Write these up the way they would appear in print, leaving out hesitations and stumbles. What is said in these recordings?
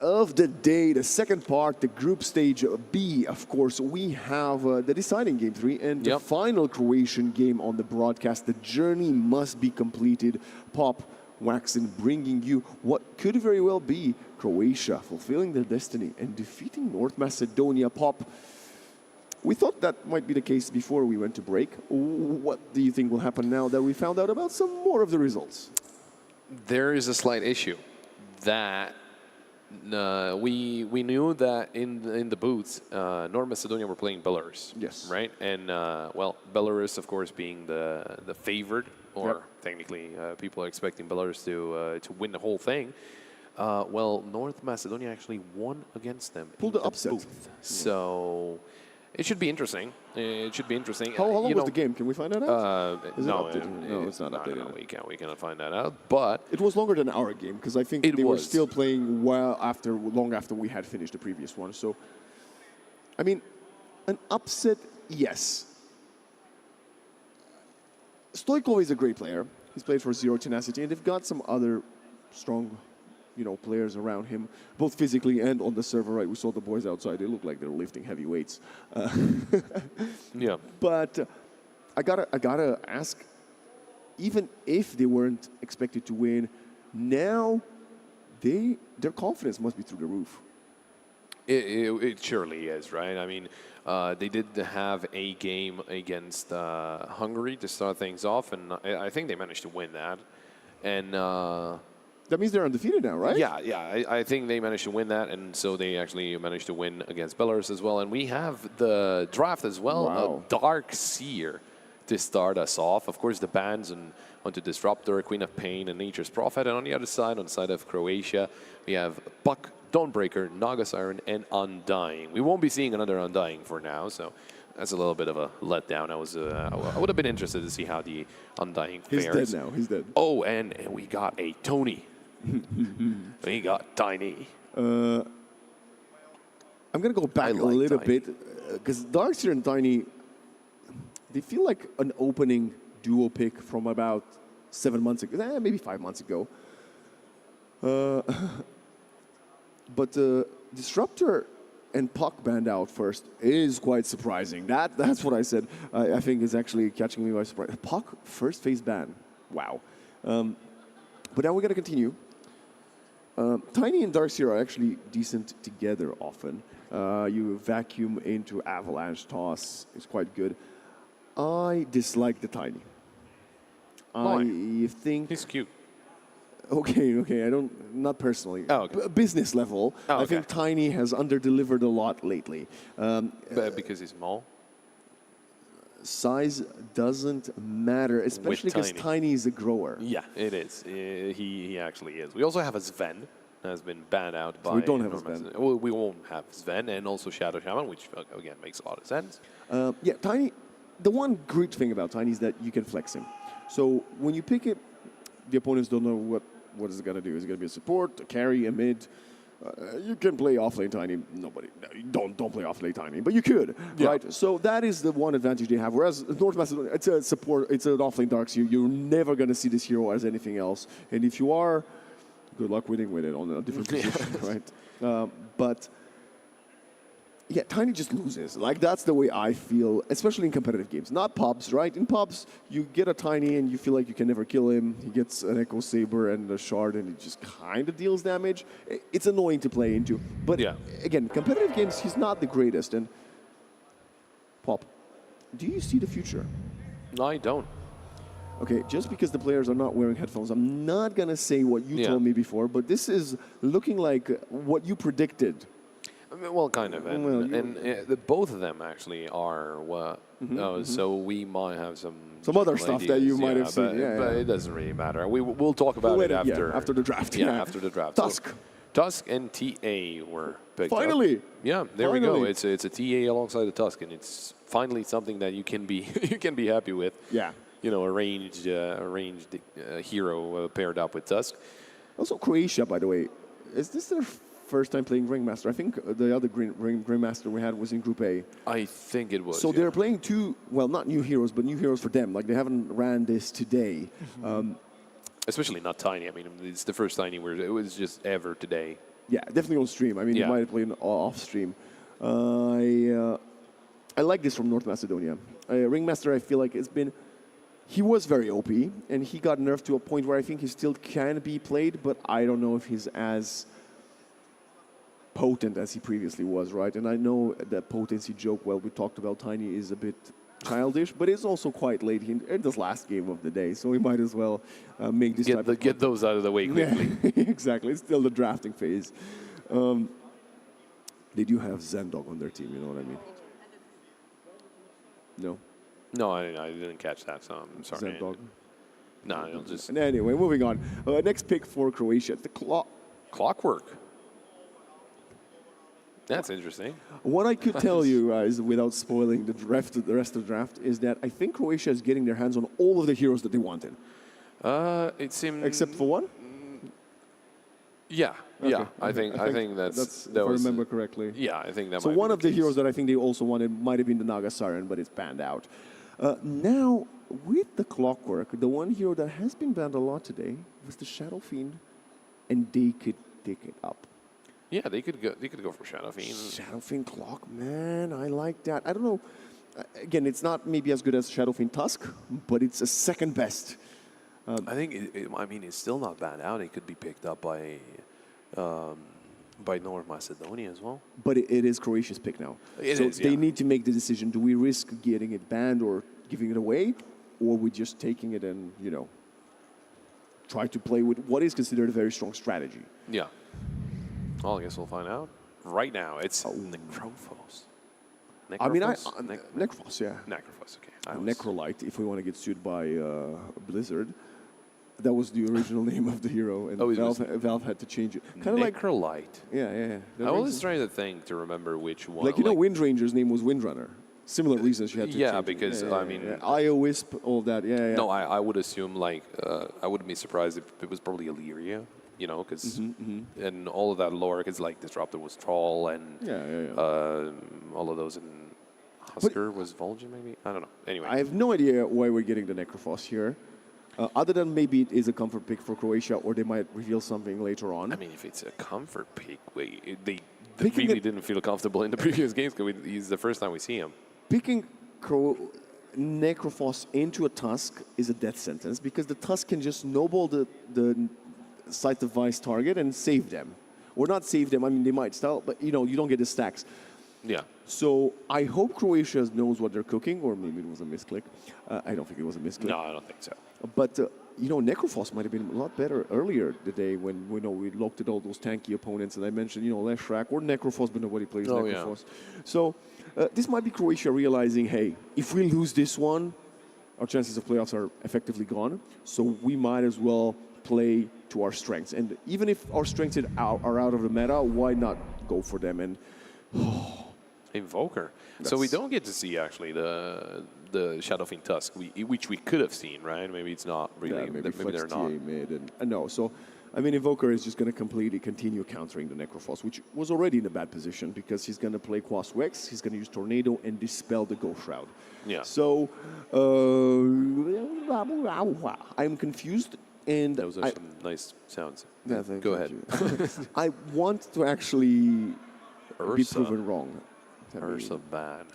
Of the day, the second part, the group stage B, of course, we have the deciding game 3 and the final Croatian game on the broadcast. The journey must be completed. Pop, Waxen bringing you what could very well be Croatia fulfilling their destiny and defeating North Macedonia. Pop, we thought that might be the case before we went to break. What do you think will happen now that we found out about some more of the results? There is a slight issue that we knew that in the booths, North Macedonia were playing Belarus. Yes. Right? And, well, Belarus, of course, being the favored, or technically people are expecting Belarus to win the whole thing. Well, North Macedonia actually won against them. Pulled the upset. Booth. So it should be interesting. It should be interesting. How long was the game? Can we find that out? No, it's not updated. No, we cannot find that out. But it was longer than our game because I think they were still playing long after we had finished the previous one. So, I mean, an upset, yes. Stoikov is a great player. He's played for Zero Tenacity, and they've got some other strong, players around him, both physically and on the server. Right, we saw the boys outside. They look like they're lifting heavy weights. Yeah. But I gotta ask, even if they weren't expected to win, now their confidence must be through the roof. It surely is, right? I mean, they did have a game against Hungary to start things off, and I think they managed to win that. And that means they're undefeated now, right? Yeah. I think they managed to win that, and so they actually managed to win against Belarus as well. And we have the draft as well, a Dark Seer to start us off. Of course, the bans onto Disruptor, Queen of Pain, and Nature's Prophet. And on the other side, on the side of Croatia, we have Puck, Dawnbreaker, Naga Siren, and Undying. We won't be seeing another Undying for now, so that's a little bit of a letdown. I would have been interested to see how the Undying fares. He's dead now. He's dead. Oh, and we got a Tony. We got Tiny. I'm going to go back a little bit because Darkseer and Tiny, they feel like an opening duo pick from about 7 months ago, maybe 5 months ago. But Disruptor and Puck banned out first is quite surprising. That's what I said. I think is actually catching me by surprise. Puck first phase ban. Wow. But now we're going to continue. Tiny and Darkseer are actually decent together often. You vacuum into Avalanche Toss. It's quite good. I dislike the Tiny. Why? I think he's cute. Okay. Not personally. Oh, okay. Business level. Oh, okay. I think Tiny has underdelivered a lot lately. Because he's small? Size doesn't matter, especially because Tiny is a grower. Yeah, it is. He actually is. We also have a Sven that has been banned out by... So we don't have a Sven. Well, we won't have Sven, and also Shadow Shaman, which, again, makes a lot of sense. Yeah, Tiny... The one great thing about Tiny is that you can flex him. So when you pick it, the opponents don't know what is it going to do. Is it going to be a support, a carry, a mid? You can play offlane Tiny. Don't play offlane Tiny, but you could, right? So that is the one advantage they have. Whereas North Macedonia, it's a support, it's an offlane Darkseer. You're never going to see this hero as anything else. And if you are, good luck winning with it on a different position, right? But yeah, Tiny just loses. Like, that's the way I feel, especially in competitive games. Not pubs, right? In pubs, you get a Tiny and you feel like you can never kill him. He gets an Echo Saber and a Shard and it just kind of deals damage. It's annoying to play into. But again, competitive games, he's not the greatest. And Pop, do you see the future? No, I don't. Okay, just because the players are not wearing headphones, I'm not going to say what you told me before, but this is looking like what you predicted. Well, kind of, and both of them actually are. So we might have some other stuff that you might have seen. But it doesn't really matter. We'll talk about it after the draft. Yeah, after the draft. Tusk and TA were picked finally. Up. Yeah, there we go. It's a TA alongside the Tusk, and it's finally something that you can be happy with. Yeah, a ranged hero paired up with Tusk. Also, Croatia, by the way, is this their first time playing Ringmaster? I think the other Ringmaster we had was in Group A. I think it was. So they're playing two, well, not new heroes, but new heroes for them. Like, they haven't ran this today. Especially not Tiny. I mean, it's the first Tiny where it was just ever today. Yeah, definitely on stream. I mean, Yeah. you might have played off stream. I like this from North Macedonia. Ringmaster, I feel like he was very OP, and he got nerfed to a point where I think he still can be played, but I don't know if he's as potent as he previously was, right? And I know that potency joke, well, we talked about Tiny, is a bit childish, but it's also quite late in this last game of the day, so we might as well make this Get those out of the way quickly. Yeah, exactly. It's still the drafting phase. They do have Zendog on their team, you know what I mean? No? No, I didn't catch that, so I'm sorry. Zendog? No, it'll just Anyway, moving on. Next pick for Croatia. clockwork. That's interesting. What I could tell you guys, without spoiling the rest of the draft, is that I think Croatia is getting their hands on all of the heroes that they wanted. It seemed Except for one? Yeah, Okay, yeah. I okay. think that if I remember correctly. Yeah, I think that. So might one be of the case. heroes that I think they also wanted might have been the Naga Siren, but it's banned out. Now, with the Clockwork, the one hero that has been banned a lot today was the Shadow Fiend, and they could pick it up. Yeah, they could go for Shadow Fiend. Shadow Fiend Clock, man, I like that. I don't know. Again, it's not maybe as good as Shadow Fiend Tusk, but it's a second best. I think. I mean, it's still not banned out. It could be picked up by North Macedonia as well. But it is Croatia's pick now. They need to make the decision: do we risk getting it banned or giving it away, or we just taking it and try to play with what is considered a very strong strategy? Yeah. Well, I guess we'll find out right now. It's Necrophos. I mean, Necrophos? Necrophos, yeah. Necrophos, okay. Necrolite, if we want to get sued by Blizzard. That was the original name of the hero, and Valve had to change it. Kind of like Necrolite. Yeah. I always try to think to remember which one. Like, Wind Ranger's name was Windrunner. Similar reasons she had to change because, it. I mean... Wisp, all that, yeah. No, I would assume, I wouldn't be surprised if it was probably Illyria, because... And all of that lore, because, Disruptor was Troll, and... all of those, and Husker was Vol'jin, maybe? I don't know. Anyway. I have no idea why we're getting the Necrophos here. Other than maybe it is a comfort pick for Croatia, or they might reveal something later on. I mean, if it's a comfort pick, they really didn't feel comfortable in the previous games, because it's the first time we see him. Picking Necrophos into a Tusk is a death sentence, because the Tusk can just snowball the Sight of Vice target and save them. Or not save them, I mean, they might style, but you don't get the stacks. Yeah. So I hope Croatia knows what they're cooking, or maybe it was a misclick. I don't think it was a misclick. No, I don't think so. But, Necrophos might have been a lot better earlier today when we looked at all those tanky opponents, and I mentioned, Leshrac or Necrophos, but nobody plays Necrophos. Yeah. So this might be Croatia realizing, hey, if we lose this one, our chances of playoffs are effectively gone. So we might as well play to our strengths. And even if our strengths are out of the meta, why not go for them? And Invoker. So we don't get to see actually the Shadow Fiend Tusk, which we could have seen, right? Maybe it's not really. Maybe they're not. Mid and no. So, I mean, Invoker is just going to completely continue countering the Necrophos, which was already in a bad position because he's going to play Quas Wex, he's going to use Tornado and dispel the Ghost Shroud. Yeah. So, I'm confused. And those are some nice sounds. Yeah, Go ahead. I want to actually be proven wrong. Ursa ban.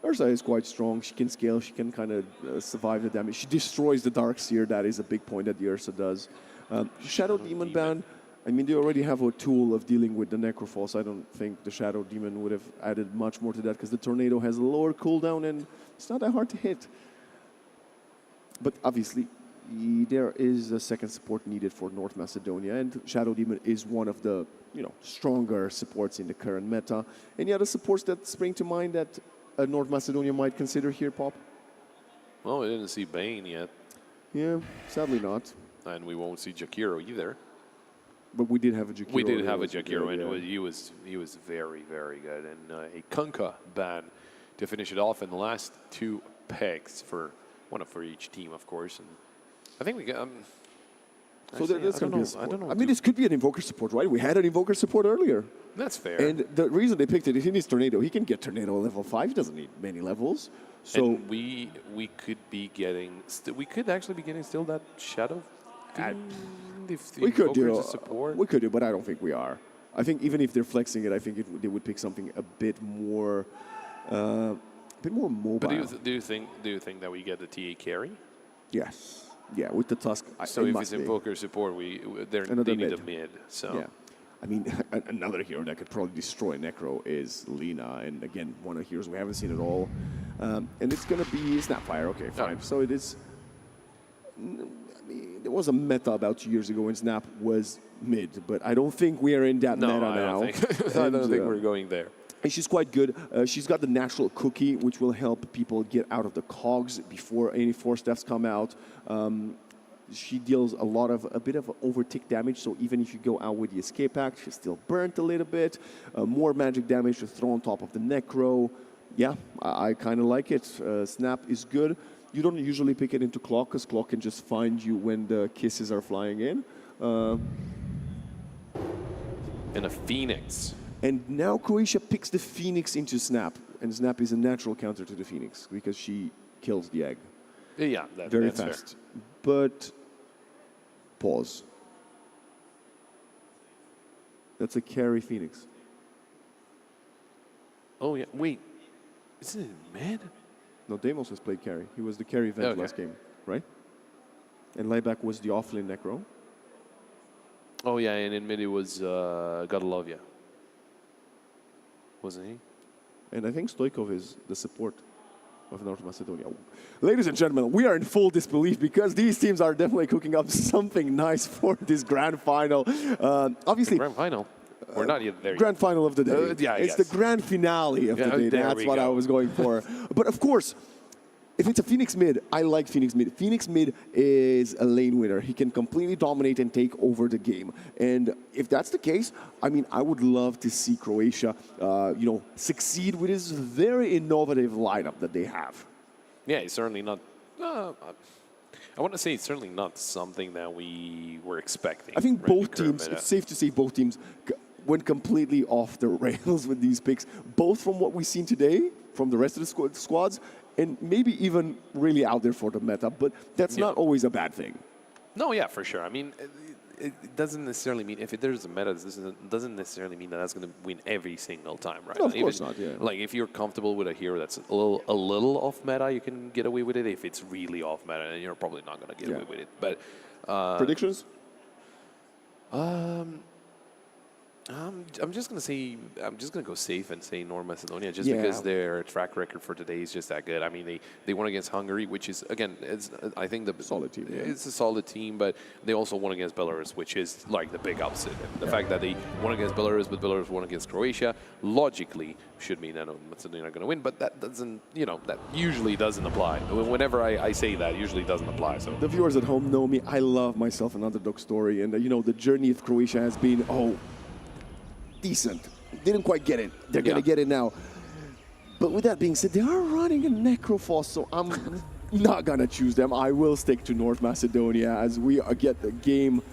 Ursa is quite strong. She can scale. She can kind of survive the damage. She destroys the Darkseer. That is a big point that the Ursa does. Shadow Demon ban. I mean, they already have a tool of dealing with the Necrophos. I don't think the Shadow Demon would have added much more to that because the Tornado has a lower cooldown and it's not that hard to hit. But obviously, there is a second support needed for North Macedonia, and Shadow Demon is one of the stronger supports in the current meta. Any other supports that spring to mind that North Macedonia might consider here, Pop? Well, we didn't see Bane yet. Yeah, sadly not. And we won't see Jakiro either. But we did have a Jakiro. We did have a Jakiro, and he was very, very good. And a Kunkka ban to finish it off in the last two picks for each team, of course. And I think we got. So that's going to be a support. I don't know. I mean, this could be an Invoker support, right? We had an Invoker support earlier. That's fair. And the reason they picked it is he needs Tornado. He can get Tornado level 5. He doesn't need many levels. So and we could be getting. We could actually be getting still that Shadow If the We could do Invokers support. We could do, but I don't think we are. I think even if they're flexing it, I think they would pick something a bit more mobile. But do you think that we get the TA carry? Yes. Yeah, with the Tusk. So if it's Invoker support, they need a mid. So yeah. I mean, another hero that could probably destroy Necro is Lina, and again, one of the heroes we haven't seen at all. And it's going to be Snapfire. Okay, fine. So it is. I mean, there was a meta about 2 years ago when Snap was mid, but I don't think we are in that meta now. I don't think we're going there. And she's quite good. She's got the natural cookie, which will help people get out of the cogs before any force deaths come out. She deals a bit of overtick damage, so even if you go out with the escape act, she's still burnt a little bit. More magic damage to throw on top of the Necro. Yeah, I kind of like it. Snap is good. You don't usually pick it into Clock, because Clock can just find you when the kisses are flying in. And a Phoenix. And now Croatia picks the Phoenix into Snap, and Snap is a natural counter to the Phoenix because she kills the egg. Yeah, very that's fast. Fair. But pause. That's a carry Phoenix. Oh yeah, wait, isn't it mid? No, Deimos has played carry. He was the carry event last game, right? And Lieback was the offlane Necro. Oh yeah, and in mid it was Gotta Love Ya. Wasn't he? And I think Stoikov is the support of North Macedonia. Ladies and gentlemen, we are in full disbelief because these teams are definitely cooking up something nice for this grand final. Obviously, the grand final. We're not yet there. Grand final of the day. Yeah, it's the grand finale of the day. That's what I was going for. But of course, if it's a Phoenix mid, I like Phoenix mid. Phoenix mid is a lane winner. He can completely dominate and take over the game. And if that's the case, I mean, I would love to see Croatia, succeed with this very innovative lineup that they have. Yeah, it's certainly not. I want to say it's certainly not something that we were expecting. I think both teams. It's safe to say both teams went completely off the rails with these picks, both from what we've seen today, from the rest of the squads, and maybe even really out there for the meta, but that's not always a bad thing. No, yeah, for sure. I mean, it doesn't necessarily mean, if there's a meta, this doesn't necessarily mean that that's going to win every single time, right? No, of course not, yeah. Like, if you're comfortable with a hero that's a little off meta, you can get away with it. If it's really off meta, then you're probably not going to get away with it. But predictions? I'm just gonna go safe and say North Macedonia, just because their track record for today is just that good. I mean, they won against Hungary, which is, again, I think the solid team. Yeah. It's a solid team, but they also won against Belarus, which is like the big upset. And the fact that they won against Belarus, but Belarus won against Croatia, logically should mean that North Macedonia are going to win. But that doesn't, that usually doesn't apply. Whenever I say that, it usually doesn't apply. So the viewers at home know me. I love myself an underdog story, and the journey of Croatia has been decent. Didn't quite get it. They're going to get it now. But with that being said, they are running a Necrophos, so I'm not going to choose them. I will stick to North Macedonia as we get the game,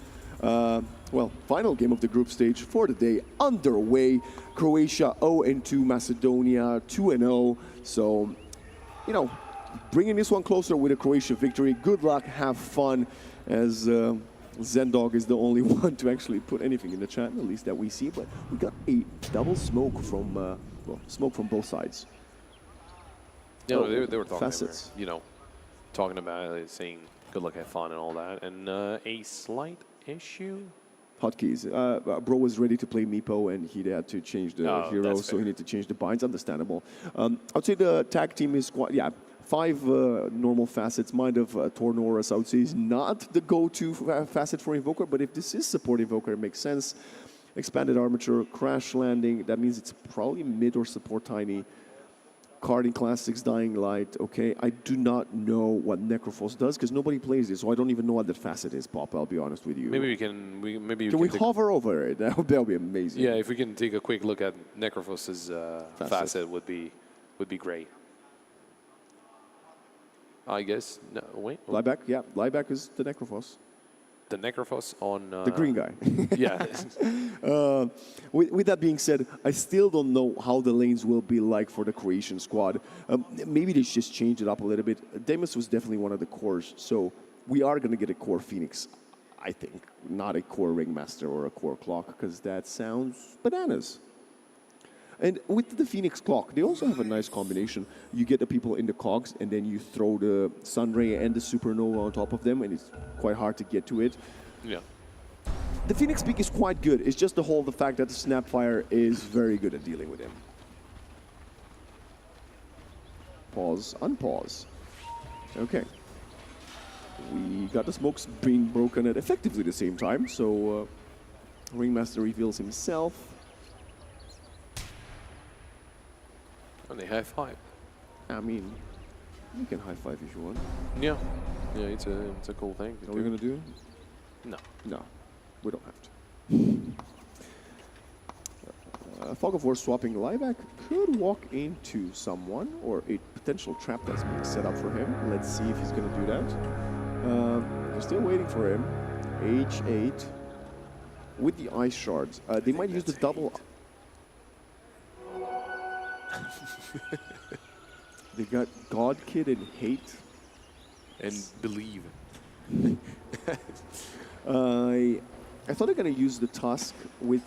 final game of the group stage for the day underway. Croatia 0-2, Macedonia 2-0. So, bringing this one closer with a Croatia victory. Good luck, have fun, as Zendog is the only one to actually put anything in the chat, at least that we see. But we got a double smoke from smoke from both sides. Yeah, they were talking. Facets. Talking about it, saying good luck, have fun, and all that, and a slight issue. Hotkeys. Bro was ready to play Meepo, and he had to change the hero, so he needed to change the binds. Understandable. I would say the tag team is quite 5 normal facets. Mind of Tornoras, I would say, is not the go-to facet for Invoker, but if this is support Invoker, it makes sense. Expanded Armature, Crash Landing, that means it's probably mid or support Tiny. Carding Classics, Dying Light, okay. I do not know what Necrophos does, because nobody plays this, so I don't even know what that facet is, Pop, I'll be honest with you. Maybe we can... Can we hover over it? That would be amazing. Yeah, if we can take a quick look at Necrophos's facet would be great. I guess. No, wait. Lieback, Lieback is the Necrophos. The Necrophos on... the green guy. Yeah. With that being said, I still don't know how the lanes will be like for the Croatian squad. Maybe they just changed it up a little bit. Deimos was definitely one of the cores, so we are going to get a core Phoenix. I think, not a core ringmaster or a core clock, because that sounds bananas. And with the Phoenix clock, they also have a nice combination. You get the people in the cogs, and then you throw the Sunray and the Supernova on top of them, and it's quite hard to get to it. Yeah. The Phoenix peak is quite good. It's just the fact that the Snapfire is very good at dealing with him. Pause, unpause. Okay. We got the smokes being broken at effectively the same time, so Ringmaster reveals himself. And they high five. I mean, you can high five if you want. Yeah. Yeah, it's a cool thing. Are we gonna do? No. No, we don't have to. Fog of War swapping Lieback could walk into someone or a potential trap that's being set up for him. Let's see if he's going to do that. They're still waiting for him. H8 with the ice shards. They might use the double. They got God Kid and Hate. And Believe. I thought they're going to use the Tusk with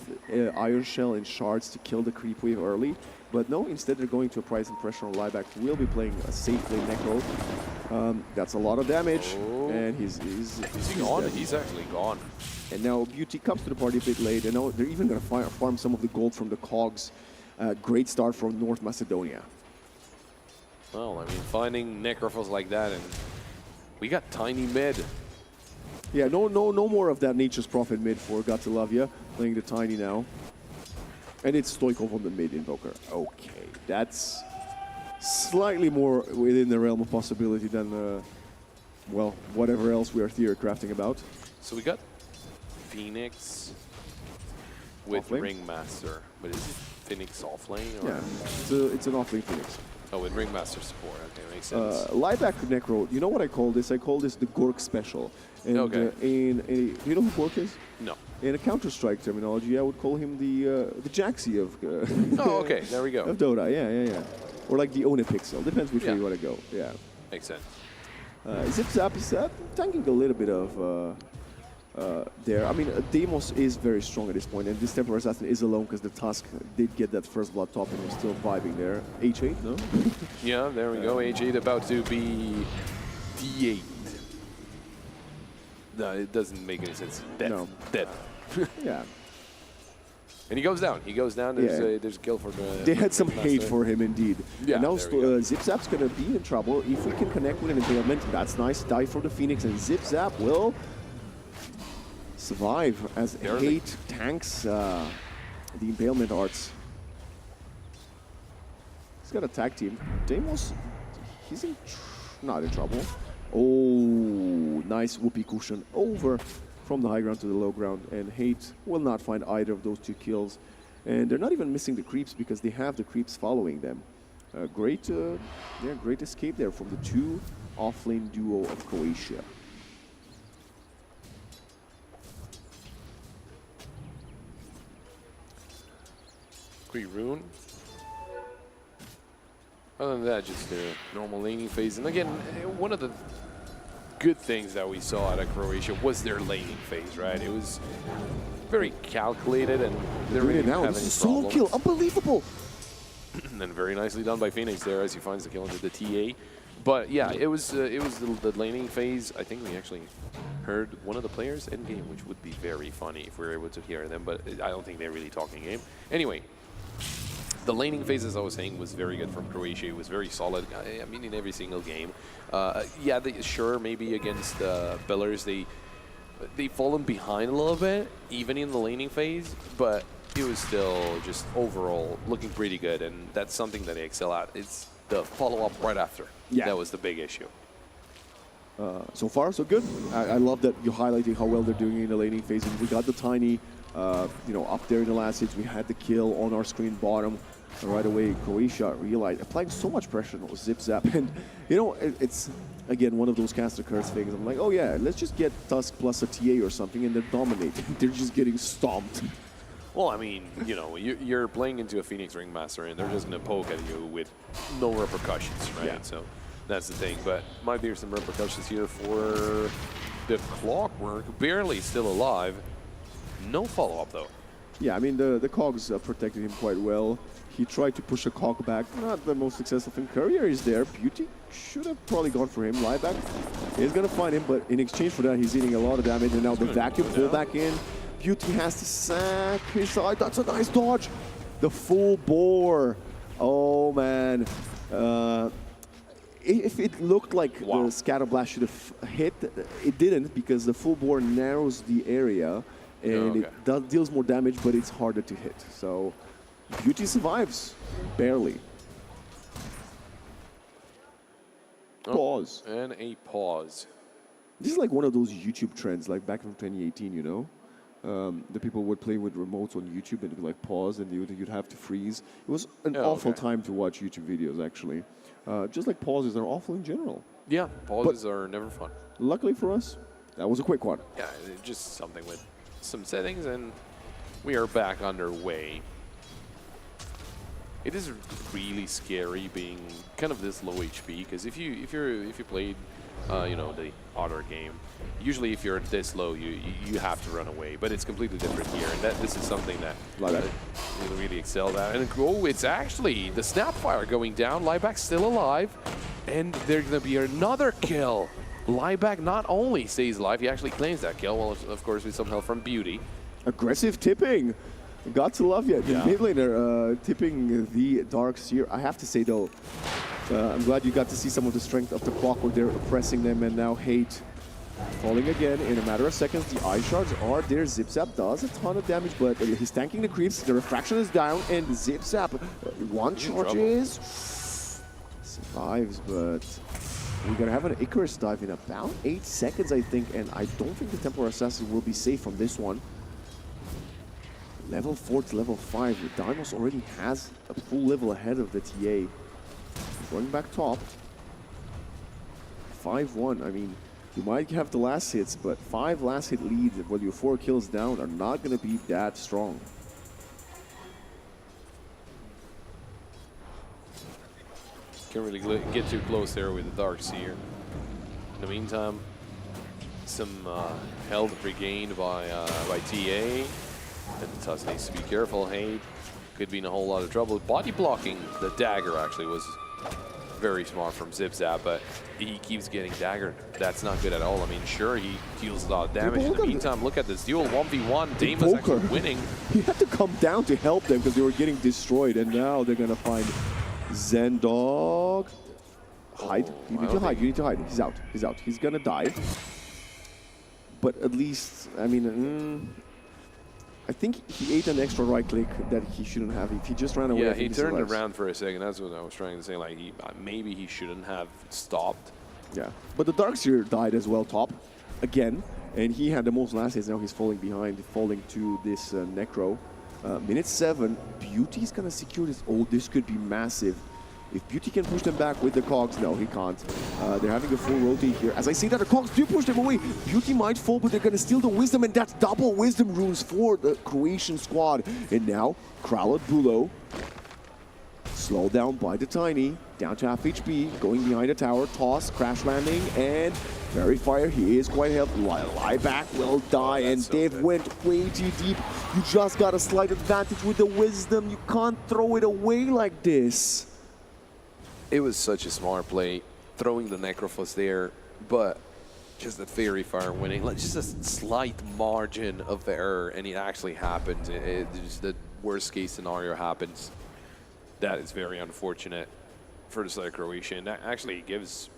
Iron Shell and Shards to kill the creep wave early, but no, instead they're going to apply some pressure on Lieback, who will be playing a safe lane Necro. That's a lot of damage, and he's gone? dead. He's actually gone. And now Beauty comes to the party a bit late, and now they're even going to farm some of the gold from the cogs. Great start from North Macedonia. Well, I mean, finding Necrophils like that, and we got tiny mid. Yeah, no more of that Nature's Prophet mid for Gatilavia, playing the tiny now. And it's Stoikov on the mid invoker. Okay, that's slightly more within the realm of possibility than, well, whatever else we are theory crafting about. So we got Phoenix with Offlane? Ringmaster, but is it Phoenix offlane? Or? Yeah, it's an offlane Phoenix. Oh, with Ringmaster support. Okay, makes sense. Lieback Necro, you know what I call this? I call this the Gork special. And Okay. you know who Gork is? No. In a Counter-Strike terminology, I would call him the Jaxi of Oh, okay. There we go. of Dota. Yeah. Or like the Onipixel. Depends which way you want to go. Yeah. Makes sense. Zip Zap is tanking a little bit of there. I mean, Deimos is very strong at this point, and this Temporary Assassin is alone because the Tusk did get that first blood top and was still vibing there. H8, no? Yeah, there we go. H8 about to be D8. No, it doesn't make any sense. Dead. No. Dead. Yeah. And he goes down. He goes down. There's a kill for the... They had some hate for him indeed. Yeah, and now there we go. Zip Zap's going to be in trouble. If we can connect with an impalement, that's nice. Die for the Phoenix, and Zip Zap will survive as Hate tanks the impalement arts. He's got a tag team. Deimos, he's not in trouble. Oh, nice whoopee cushion over from the high ground to the low ground, and Hate will not find either of those two kills. And they're not even missing the creeps because they have the creeps following them. Great escape there from the two offlane duo of Croatia. Quick rune. Other than that, just the normal laning phase. And again, one of the good things that we saw out of Croatia was their laning phase, right? It was very calculated, and they really didn't have any This is a solo problems. kill, unbelievable! And very nicely done by Phoenix there as he finds the kill into the TA. But yeah, it was the laning phase. I think we actually heard one of the players in game, which would be very funny if we were able to hear them. But I don't think they're really talking game. Anyway, the laning phase, as I was saying, was very good from Croatia. It was very solid. I mean, in every single game. Yeah, sure, maybe against Belarus, they've fallen behind a little bit, even in the laning phase. But it was still just overall looking pretty good, and that's something that they excel at. It's the follow-up right after. Yeah. That was the big issue. So far, so good. I love that you're highlighting how well they're doing in the laning phase. And we got the tiny, up there in the last hits. We had the kill on our screen bottom. Right away, Croatia realized, applying so much pressure on Zip Zap. And, it's, again, one of those caster curse things. I'm like, oh yeah, let's just get Tusk plus a TA or something, and they're dominating. They're just getting stomped. Well, I mean, you're playing into a Phoenix Ringmaster, and they're just going to poke at you with no repercussions, right? Yeah. So That's the thing. But might be some repercussions here for the Clockwork. Barely still alive. No follow-up, though. Yeah, I mean, the Cogs protected him quite well. He tried to push a Cog back. Not the most successful thing. Courier is there. Beauty should have probably gone for him. Lieback is going to find him, but in exchange for that, he's eating a lot of damage. And now the vacuum pull back in. Beauty has to sack his side. That's a nice dodge. The full bore. Oh, man. If it looked like the Scatter Blast should have hit, it didn't, because the full bore narrows the area. And it deals more damage, but it's harder to hit. So Beauty survives, barely. Pause. And a pause. This is like one of those YouTube trends, like back from 2018, you know? The people would play with remotes on YouTube and like pause, and you'd have to freeze. It was an awful time to watch YouTube videos, actually. Just like pauses are awful in general. Yeah, pauses are never fun. Luckily for us, that was a quick one. Yeah, just something with some settings, and we are back underway. It is really scary being kind of this low HP, because if you played you know, the other game, usually if you're this low, you have to run away. But it's completely different here, and this is something that really excelled at. And it's actually the Snapfire going down. Lieback's still alive, and there's going to be another kill. Lieback not only stays alive, he actually claims that kill. Well, of course, with some help from Beauty. Aggressive tipping. Got to love you. The mid laner tipping the Dark Seer. I have to say, though, I'm glad you got to see some of the strength of the Clockwork there, oppressing them, and now Hate falling again in a matter of seconds. The Ice Shards are there. Zip Zap does a ton of damage, but he's tanking the creeps. The refraction is down, and Zip Zap one charges. Survives, but we're going to have an Icarus dive in about 8 seconds, I think, and I don't think the Templar Assassin will be safe from this one. Level 4 to level 5. The Dymos already has a full level ahead of the TA. Going back top. 5-1. I mean, you might have the last hits, but 5 last hit leads while your 4 kills down are not going to be that strong. Can't really get too close there with the Dark Seer. In the meantime, some health regained by TA. And Tuss needs to be careful. Hate could be in a whole lot of trouble. Body blocking the dagger actually was very smart from Zip Zap, but he keeps getting daggered. That's not good at all. I mean, sure, he deals a lot of damage. In the meantime, look at this duel, 1v1. Dame is actually winning. He had to come down to help them because they were getting destroyed, and now they're going to find Zendog. Hide. You need to hide. You need to hide. He's out. He's out. He's going to die. But at least, I mean... I think he ate an extra right click that he shouldn't have. If he just ran away, yeah, he turned around for a second. That's what I was trying to say. Like, maybe he shouldn't have stopped. Yeah, but the Darkseer died as well, top again, and he had the most last hits. Now he's falling behind, falling to this Necro. Minute 7, Beauty's gonna secure this. Oh, this could be massive. If Beauty can push them back with the Cogs, no, he can't. They're having a full rotate here. As I say that, the Cogs do push them away. Beauty might fall, but they're going to steal the Wisdom, and that's double Wisdom runes for the Croatian squad. And now, Kralot Bulo, slowed down by the Tiny, down to half HP, going behind the tower, toss, crash landing, and Fairy Fire, he is quite helpful. Lieback will die, and so Dave went way too deep. You just got a slight advantage with the Wisdom. You can't throw it away like this. It was such a smart play, throwing the Necrophos there, but just that Fairy Fire winning, like just a slight margin of error, and it actually happens. Just the worst case scenario happens. That is very unfortunate for the side of Croatia, and that actually gives,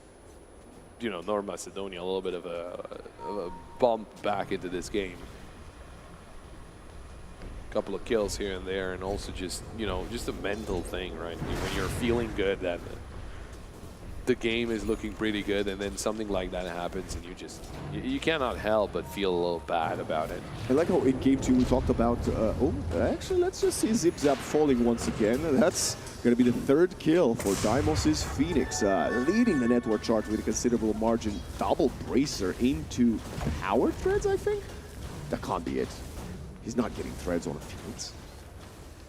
you know, North Macedonia a little bit of a bump back into this game. Couple of kills here and there, and also just, you know, just a mental thing, right? When you're feeling good that the game is looking pretty good, and then something like that happens, and you cannot help but feel a little bad about it. I like how in game 2 we talked about, actually let's just see Zip Zap falling once again. That's going to be the 3rd kill for Dymos' Phoenix, leading the network chart with a considerable margin. Double Bracer into Power Threads, I think? That can't be it. He's not getting threads on a Phoenix.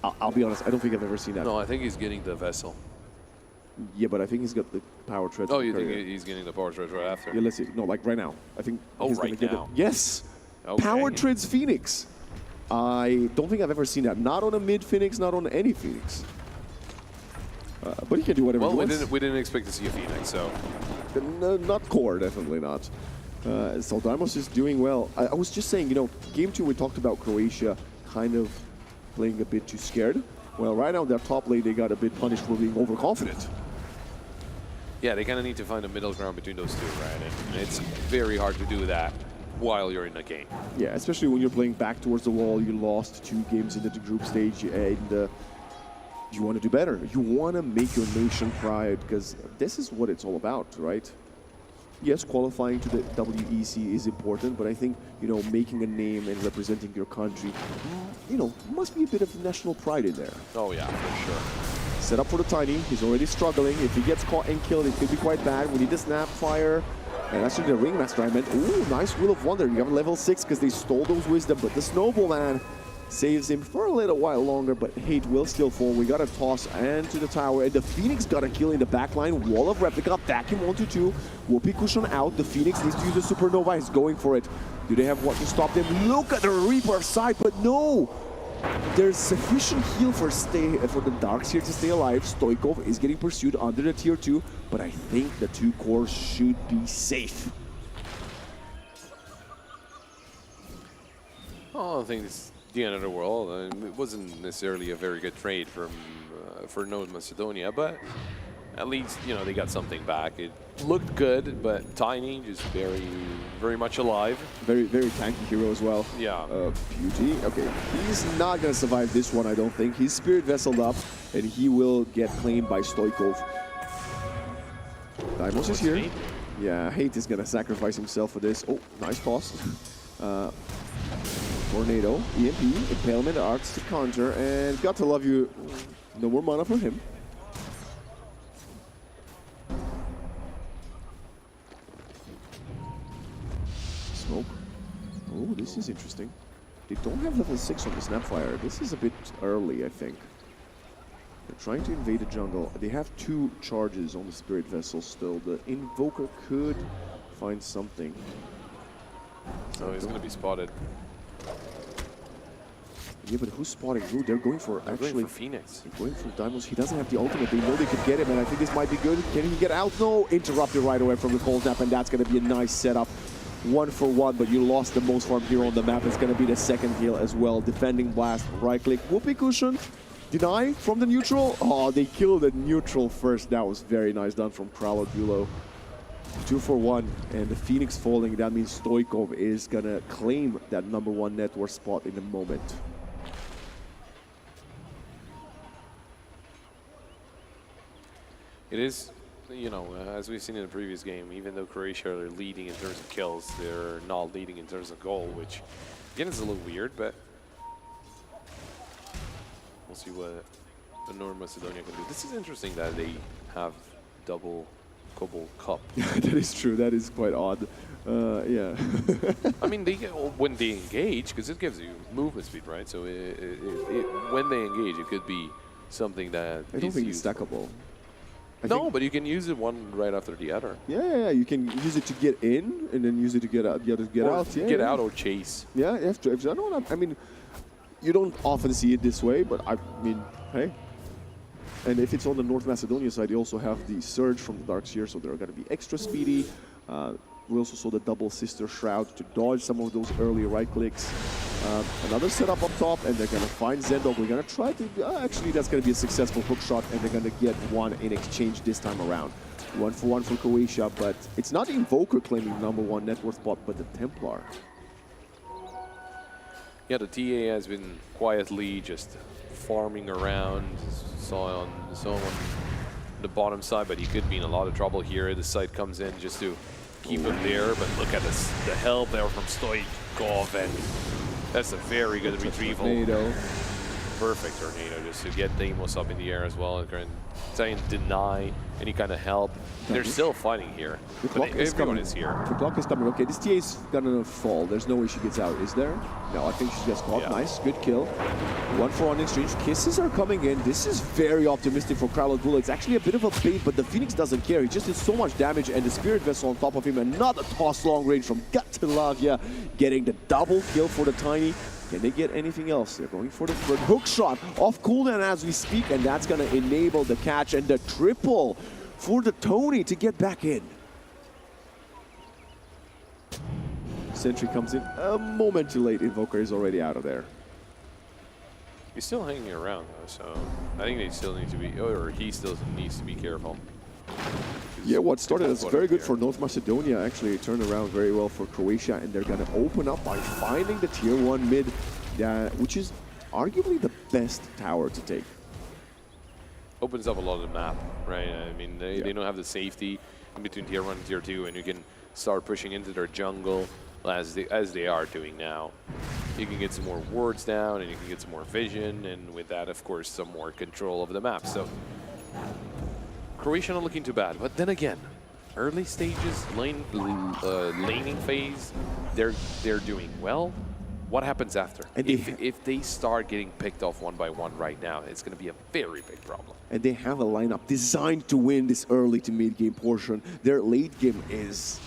I'll be honest, I don't think I've ever seen that. No, I think he's getting the Vessel. Yeah, but I think he's got the power tread. Oh, you think he's getting the power tread right after? Yeah, let's see. No, like right now. I think he's right gonna get now. it. Yes! Okay. Power treads Phoenix. I don't think I've ever seen that. Not on a mid Phoenix, not on any Phoenix. But he can do whatever he wants. We didn't expect to see a Phoenix, so... No, not core, definitely not. So Dymos is doing well. I was just saying, you know, game 2 we talked about Croatia kind of playing a bit too scared. Well, right now, their top lane, they got a bit punished for being overconfident. Yeah, they kind of need to find a middle ground between those two, right? And it's very hard to do that while you're in a game. Yeah, especially when you're playing back towards the wall. You lost 2 games into the group stage, and you want to do better. You want to make your nation proud, because this is what it's all about, right? Yes, qualifying to the WEC is important, but I think, you know, making a name and representing your country, you know, must be a bit of national pride in there. Oh, yeah, for sure. Set up for the Tiny. He's already struggling. If he gets caught and killed, it could be quite bad. We need the Snapfire. And actually the Ringmaster, I meant. Ooh, nice Wheel of Wonder. You have a level 6 because they stole those Wisdom, but the Snowball Man saves him for a little while longer, but Hate will still fall. We got a toss and to the tower, and the Phoenix got a kill in the backline. Wall of Replica, back him 1-2. Whoopee cushion out. The Phoenix needs to use the Supernova. He's going for it. Do they have what to stop them? Look at the Reaper side, but no! There's sufficient heal for the Darks here to stay alive. Stoikov is getting pursued under the tier 2, but I think the 2 cores should be safe. Oh, I don't think it's the end of the world. It wasn't necessarily a very good trade for North Macedonia, but at least, you know, they got something back. It looked good, but Tiny just very, very much alive. Very, very tanky hero as well. Yeah. Beauty. Okay, he's not going to survive this one, I don't think. He's Spirit Vesseled up, and he will get claimed by Stoikov. Dymos is here. Yeah, Hate is going to sacrifice himself for this. Oh, nice toss. Tornado, EMP, Impalement, Arts to counter, and got to love you. No more mana for him. Smoke. Oh, this is interesting. They don't have level 6 on the Snapfire. This is a bit early, I think. They're trying to invade the jungle. They have 2 charges on the Spirit Vessel still. The Invoker could find something. So he's going to be spotted. Yeah, but who's spotting who? They're going for Going for Phoenix. They're going for Dymos. He doesn't have the ultimate. They know they could get him, and I think this might be good. Can he get out? No, interrupted right away from the cold snap, and that's going to be a nice setup. 1-for-1, but you lost the most farm hero on the map. It's going to be the second heal as well. Defending blast, right click, whoopee cushion. Deny from the neutral. Oh, they killed the neutral first. That was very nice done from Kralo Dulo. 2-for-1, and the Phoenix falling. That means Stoikov is going to claim that #1 net worth spot in a moment. It is, you know, as we've seen in the previous game, even though Croatia are leading in terms of kills, they're not leading in terms of goal, which, again, is a little weird, but we'll see what the North Macedonia can do. This is interesting that they have double Cobalt Cup. That is true. That is quite odd. Yeah. I mean, when they engage, because it gives you movement speed, right? So when they engage, it could be something that I don't think it's stackable. No, but you can use it one right after the other. Yeah, you can use it to get in, and then use it to get out. Get out. Yeah, get out or chase. Yeah, if I don't. I mean, you don't often see it this way, but I mean, hey. And if it's on the North Macedonia side, you also have the Surge from the Dark Seer, so they're going to be extra speedy. We also saw the double Sister Shroud to dodge some of those early right clicks. Another setup up top, and they're going to find Zendog. We're going to try to... actually, that's going to be a successful hook shot, and they're going to get one in exchange this time around. 1-for-1 for Croatia, but it's not Invoker claiming #1 net worth spot, but the Templar. Yeah, the TA has been quietly just farming around. Saw on the bottom side, but he could be in a lot of trouble here. The side comes in just to keep him there, but look at this, the help there from Stoikov, and that's a very good retrieval. Tornado. perfect tornado just to get Deimos up in the air as well and try and deny any kind of help. They're still fighting here. The clock is Everyone coming. is here. The clock is coming. Okay, this TA is gonna fall. There's no way she gets out, is there? No, I think she gets caught. Yeah. Nice, good kill. 1-for-1 exchange. Kisses are coming in. This is very optimistic for Kralot Bull. It's actually a bit of a bait, but the Phoenix doesn't care. He just did so much damage, and the Spirit Vessel on top of him. Another toss long range from Gatilavia, getting the double kill for the Tiny. Can they get anything else? They're going for the front hook shot off cooldown as we speak, and that's going to enable the catch and the triple for the Tony to get back in. Sentry comes in a moment too late. Invoker is already out of there. He's still hanging around though, so I think they still need to be, or he still needs to be careful. Yeah, what started as very good for North Macedonia actually turned around very well for Croatia, and they're going to open up by finding the tier 1 mid, which is arguably the best tower to take. Opens up a lot of the map, right? I mean, they don't have the safety in between tier 1 and tier 2, and you can start pushing into their jungle as they are doing now. You can get some more wards down, and you can get some more vision, and with that, of course, some more control of the map. So Croatia not looking too bad, but then again, early stages, laning phase, they're doing well. What happens after? And if they start getting picked off one by one right now, it's going to be a very big problem. And they have a lineup designed to win this early to mid game portion. Their late game is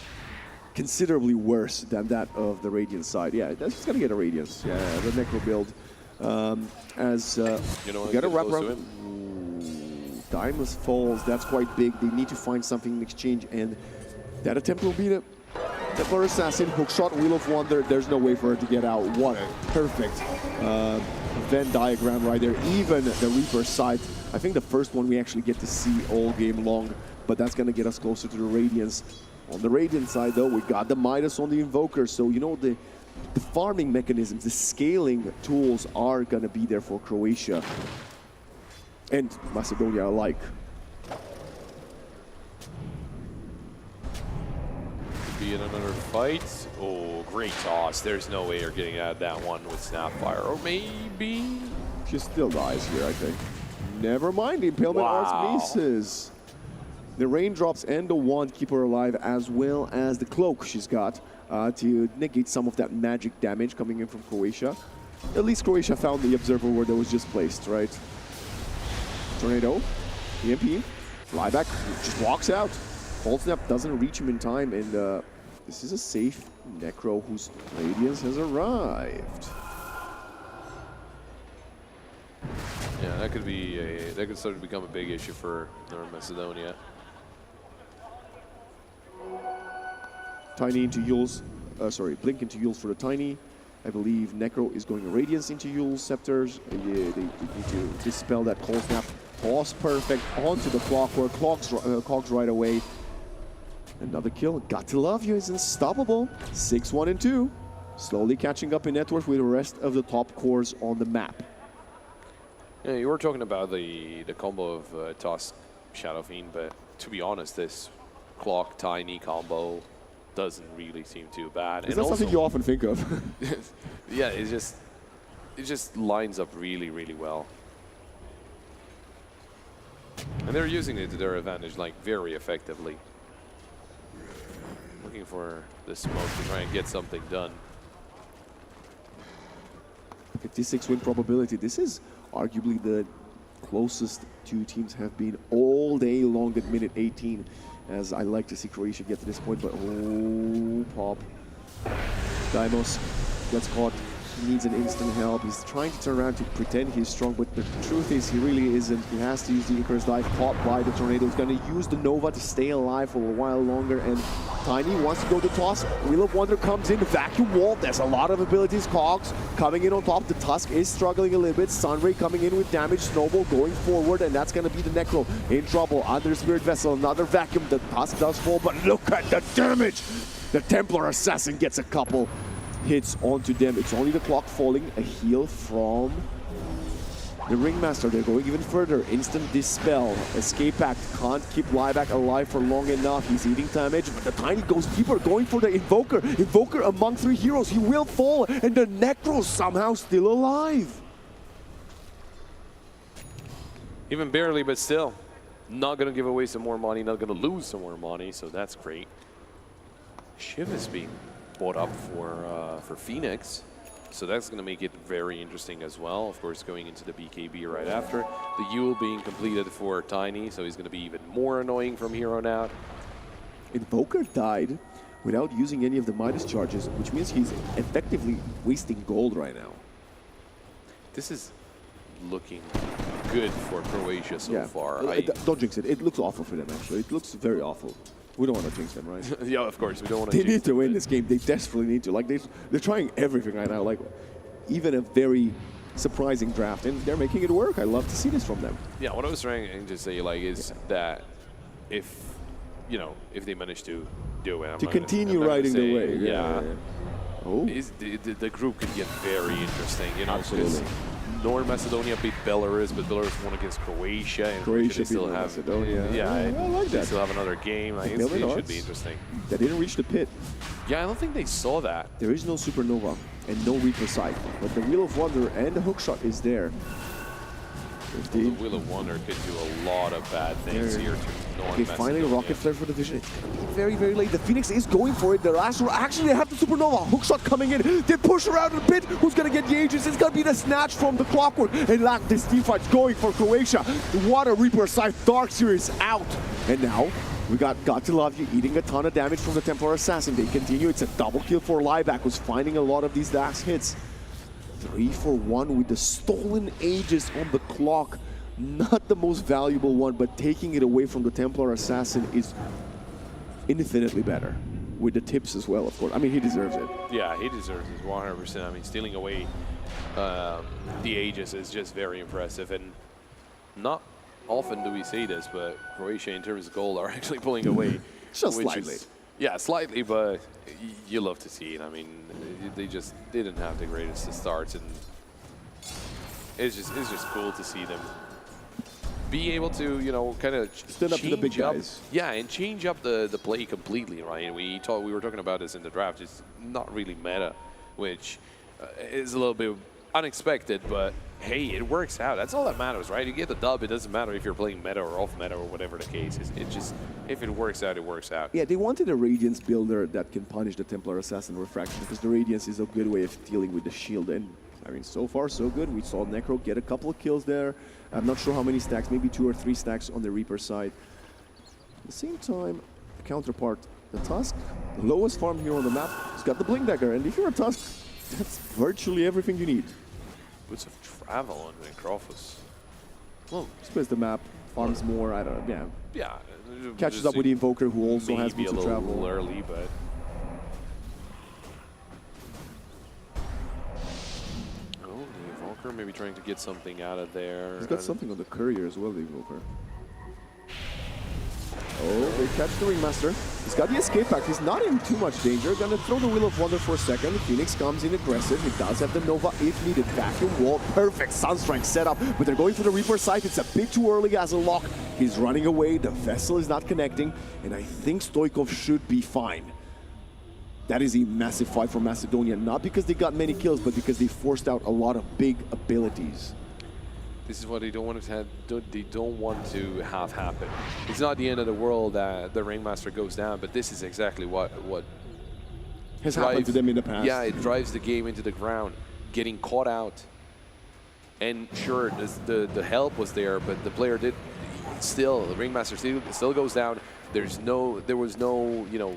considerably worse than that of the Radiant side. Yeah, that's just going to get a Radiance. Yeah, the Necro build. You know, got to wrap around. Diamonds falls, that's quite big. They need to find something in exchange, and that attempt will be the Templar Assassin. Hookshot, Wheel of Wonder. There's no way for her to get out. What a perfect Venn diagram right there. Even the Reaper's side, I think the first one we actually get to see all game long, but that's going to get us closer to the Radiance. On the Radiant side, though, we got the Midas on the Invoker, so you know the farming mechanisms, the scaling tools are going to be there for Croatia and Macedonia alike. Could be in another fight. Oh, great toss. There's no way you're getting out of that one with Snapfire. Or maybe... She still dies here, I think. Never mind, the Impalement Arts misses. The raindrops and the wand keep her alive, as well as the cloak she's got to negate some of that magic damage coming in from Croatia. At least Croatia found the observer where that was just placed, right? Tornado, EMP, flyback, just walks out. Cold Snap doesn't reach him in time, and this is a safe Necro whose Radiance has arrived. Yeah, that could start to become a big issue for North Macedonia. Tiny into Yule's, Blink into Yule's for the Tiny. I believe Necro is going Radiance into Yule's Scepters. Yeah, they need to dispel that Cold Snap. Toss perfect onto the Clockwork. Cogs right away. Another kill. Got to love you. Is unstoppable. 6-1 and 2. Slowly catching up in net worth with the rest of the top cores on the map. Yeah, you were talking about the combo of Toss Shadow Fiend, but to be honest, this Clock Tiny combo doesn't really seem too bad. Is that something you often think of? Yeah, it just lines up really, really well. And they're using it to their advantage, like, very effectively. Looking for the smoke to try and get something done. 56 win probability. This is arguably the closest two teams have been all day long at minute 18. As I like to see Croatia get to this point, but oh, pop. Dimos gets caught. He needs an instant help. He's trying to turn around to pretend he's strong, but the truth is he really isn't. He has to use the Icarus Dive, caught by the Tornado. He's going to use the Nova to stay alive for a while longer, and Tiny wants to go to toss. Wheel of Wonder comes in, vacuum wall. There's a lot of abilities. Cogs coming in on top. The Tusk is struggling a little bit. Sunray coming in with damage. Snowball going forward, and that's going to be the Necro in trouble. Under Spirit Vessel, another vacuum. The Tusk does fall, but look at the damage. The Templar Assassin gets a couple hits onto them. It's only the Clock falling. A heal from the Ringmaster. They're going even further. Instant Dispel. Escape Act can't keep Lieback alive for long enough. He's eating damage, but the Tiny goes deeper, going for the Invoker. Invoker among three heroes. He will fall, and the Necro somehow still alive. Even barely, but still. Not going to give away some more money, not going to lose some more money, so that's great. Shiv is being bought up for Phoenix, so that's going to make it very interesting as well. Of course, going into the BKB right after. The Yule being completed for Tiny, so he's going to be even more annoying from here on out. Invoker died without using any of the Midas charges, which means he's effectively wasting gold right now. This is looking good for Croatia so far. Don't jinx it. It looks awful for them, actually. It looks very awful. We don't want to jinx them, right? Yeah, of course. We don't want to They need to win this game. They desperately need to. Like, they're trying everything right now. Like, even a very surprising draft. And they're making it work. I love to see this from them. Yeah, what I was trying to say, like, is that if, you know, if they manage to do it. To continue riding the wave. Yeah. Oh. The group could get very interesting, you know. Absolutely. North Macedonia beat Belarus, but Belarus won against Croatia, and Croatia still beat have Macedonia. Yeah, I like they that. still have another game. Like, it should be interesting. They didn't reach the pit. Yeah, I don't think they saw that. There is no Supernova and no Reaper Sight, but the Wheel of Wonder and the hookshot is there. The Wheel of Wonder could do a lot of bad things here to North Okay, Macedonia. finally Rocket Flare for the Vision. It's going to be very, very late. The Phoenix is going for it. The last row, actually, they have the Supernova. Hookshot coming in. They push around a bit. Who's going to get the Aegis? It's going to be the snatch from the Clockwork. And this team fight's going for Croatia. Water Reaper Scythe Dark Series out. And now we got to Love You eating a ton of damage from the Templar Assassin. They continue. It's a double kill for Lieback, who's finding a lot of these last hits. 3 for 1 with the stolen Aegis on the clock. Not the most valuable one, but taking it away from the Templar Assassin is infinitely better. With the tips as well, of course. I mean, he deserves it. Yeah, he deserves it 100%. I mean, stealing away the Aegis is just very impressive. And not often do we say this, but Croatia, in terms of gold, are actually pulling away. Just slightly. Yeah, slightly, but you love to see it. I mean, they just didn't have the greatest of starts, and it's just cool to see them be able to, you know, kind of stand up to the big guys. Yeah, and change up the play completely, right? And we were talking about this in the draft. It's not really meta, which is a little bit unexpected, but hey, it works out. That's all that matters, right? You get the dub. It doesn't matter if you're playing meta or off meta or whatever the case is. It just, if it works out, it works out. Yeah, they wanted a Radiance builder that can punish the Templar Assassin Refraction, because the Radiance is a good way of dealing with the shield. And I mean, so far so good. We saw Necro get a couple of kills there. I'm not sure how many stacks, maybe 2 or 3 stacks on the Reaper side. At the same time, the counterpart, the Tusk, the lowest farm here on the map, he's got the Blink Dagger. And if you're a Tusk, that's virtually everything you need. Boots of Travel on Necrophos. Well, splits the map, farms more, I don't know, yeah. Yeah. Catches up with the Invoker, who also has Boots of Travel. Maybe a little early, but... Maybe trying to get something out of there. He's got something on the Courier as well, the Invoker. Oh, they catch the Ringmaster. He's got the escape pack. He's not in too much danger. Gonna throw the Wheel of Wonder for a second. Phoenix comes in aggressive. He does have the Nova if needed. Vacuum wall. Perfect Sunstrike setup. But they're going for the Reaper site. It's a bit too early as a lock. He's running away. The vessel is not connecting. And I think Stoikov should be fine. That is a massive fight for Macedonia, not because they got many kills, but because they forced out a lot of big abilities. This is what they don't want to have, they don't want to have happen. It's not the end of the world that the Ringmaster goes down, but this is exactly what has happened to them in the past. Yeah, it drives the game into the ground, getting caught out. And sure, the help was there, but the player did still. The Ringmaster still goes down. There was no, you know,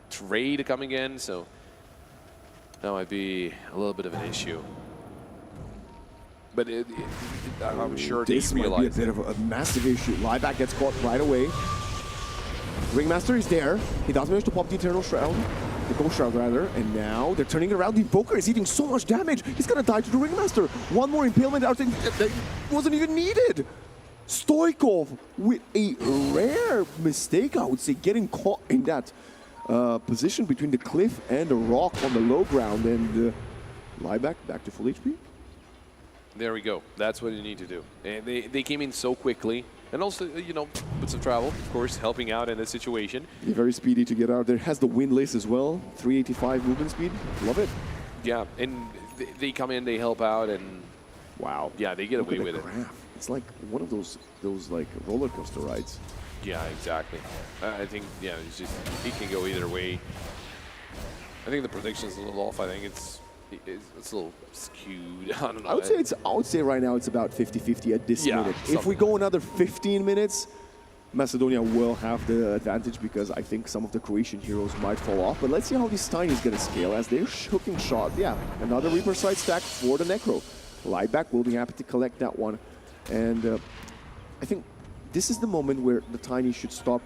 trade coming in, so that might be a little bit of an issue. But I'm sure they this might be a realize bit of a massive issue. Lieback gets caught right away. Ringmaster is there. He does manage to pop the Eternal Shroud. The Ghost Shroud, rather. And now they're turning around. The Invoker is eating so much damage. He's going to die to the Ringmaster. One more impalement out there. That wasn't even needed. Stoikov with a rare mistake, I would say, getting caught in that position between the cliff and the rock on the low ground. And Lieback back to full HP. There we go. That's what you need to do. And they came in so quickly. And also, you know, Boots of Travel, of course, helping out in this situation. They're very speedy to get out there. Has the windlace as well. 385 movement speed. Love it. Yeah, and they come in, they help out, and wow. Yeah, they get away with it. it's like one of those like roller coaster rides. Yeah, exactly. I think, yeah, it's just, it can go either way. I think the prediction's a little off. I think it's a little skewed. I don't know. I would say right now it's about 50-50 at this minute. If we go another 15 minutes, Macedonia will have the advantage because I think some of the Croatian heroes might fall off. But let's see how this Tiny is going to scale as they're hooking shot. Yeah, another Reaper side stack for the Necro. Lightback will be happy to collect that one. And I think this is the moment where the Tiny should stop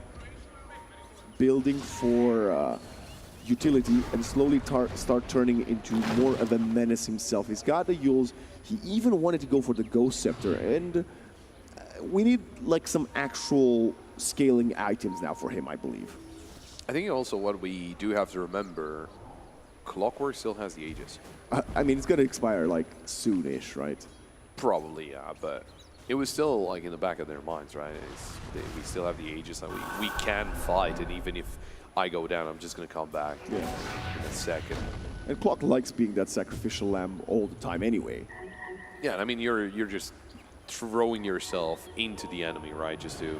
building for utility and slowly start turning into more of a menace himself. He's got the Yules. He even wanted to go for the Ghost Scepter. And we need like some actual scaling items now for him, I believe. I think also what we do have to remember, Clockwork still has the Aegis. I mean, it's going to expire like soonish, right? Probably, yeah, but it was still like in the back of their minds, right? We still have the Aegis that we can fight, and even if I go down, I'm just going to come back in a second. And Clock likes being that sacrificial lamb all the time anyway. Yeah, I mean, you're just throwing yourself into the enemy, right? Just to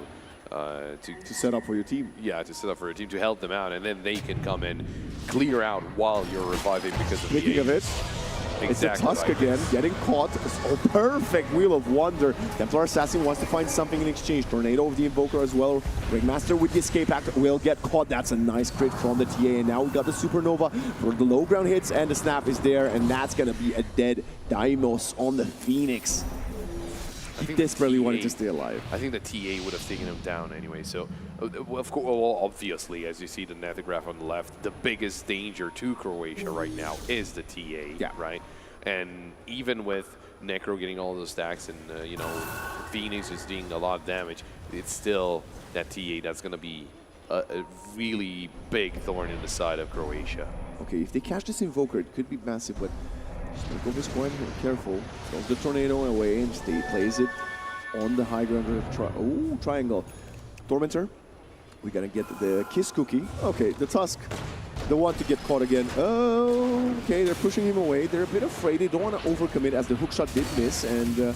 set up for your team. Yeah, to set up for a team, to help them out, and then they can come and clear out while you're reviving because of Speaking of it, exactly, it's a Tusk again, getting caught. Oh, perfect Wheel of Wonder. Templar Assassin wants to find something in exchange. Tornado of the Invoker as well. Ringmaster with the Escape Act will get caught. That's a nice crit from the TA. And now we got the Supernova for the low ground hits, and the Snap is there, and that's going to be a dead Daimos on the Phoenix. He desperately wanted to stay alive. I think the TA would have taken him down anyway. So, of course, well, obviously, as you see the netograph on the left, the biggest danger to Croatia right now is the TA, right? And even with Necro getting all those stacks and, you know, Phoenix is doing a lot of damage, it's still that TA that's going to be a really big thorn in the side of Croatia. Okay, if they catch this Invoker, it could be massive, but just gonna go this one, careful. Throws the Tornado away and plays it on the high ground. Triangle. Tormentor. We gotta get the Kiss Cookie. Okay, the Tusk. The one to get caught again. Oh, okay, they're pushing him away. They're a bit afraid. They don't want to overcommit as the hookshot did miss. And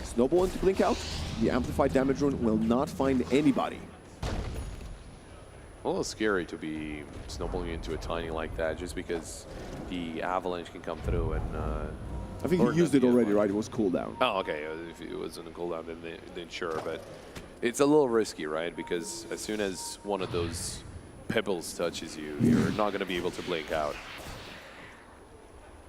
Snowball into Blink Out. The Amplified Damage Rune will not find anybody. A little scary to be snowballing into a Tiny like that, just because the Avalanche can come through and... I think he used it already, right? It was cooldown. Oh, okay. If it wasn't a cooldown, then sure. But it's a little risky, right? Because as soon as one of those pebbles touches you, you're not going to be able to blink out.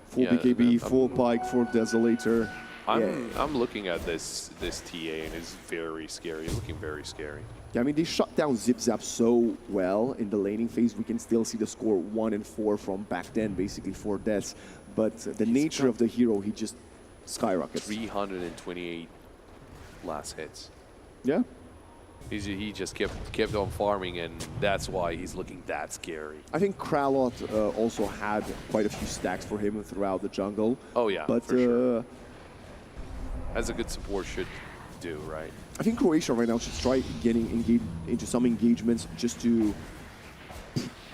Full BKB, full Pike, full Desolator. I'm looking at this TA, and it's very scary. It's looking very scary. Yeah, I mean, they shut down Zip Zap so well in the laning phase. We can still see the score 1 and 4 from back then, basically 4 deaths. But the nature of the hero, he just skyrockets. 328 last hits. Yeah. He just kept on farming, and that's why he's looking that scary. I think Kralot also had quite a few stacks for him throughout the jungle. Oh, yeah, but, for sure. As a good support should do, right? I think Croatia right now should try getting into some engagements just to,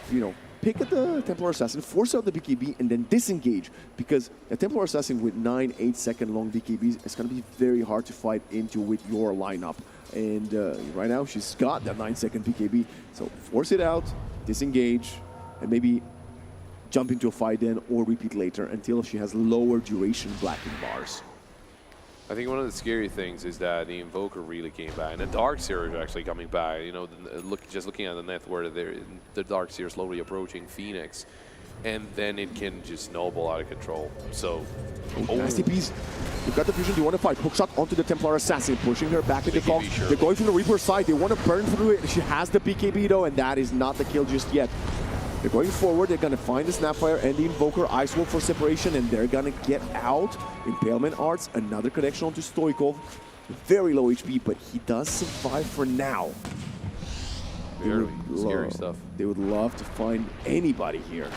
you know, pick at the Templar Assassin, force out the BKB, and then disengage. Because a Templar Assassin with 9-8 second long BKBs is going to be very hard to fight into with your lineup. And right now she's got that 9-second BKB. So force it out, disengage, and maybe jump into a fight then or repeat later until she has lower duration blacking bars. I think one of the scary things is that the Invoker really came back, and the Darkseer is actually coming back. You know, just looking at the net where the Darkseer is slowly approaching Phoenix, and then it can just snowball out of control. So, nasty piece. You've got the fusion. They want to fight. Hookshot onto the Templar Assassin, pushing her back into Kong. Sure. They're going from the Reaper side. They want to burn through it. She has the BKB though, and that is not the kill just yet. They're going forward. They're going to find the Snapfire and the Invoker. Ice Wolf for separation, and they're going to get out. Impalement Arts, another connection onto Stoikov. Very low HP, but he does survive for now. Very scary stuff. They would love to find anybody here,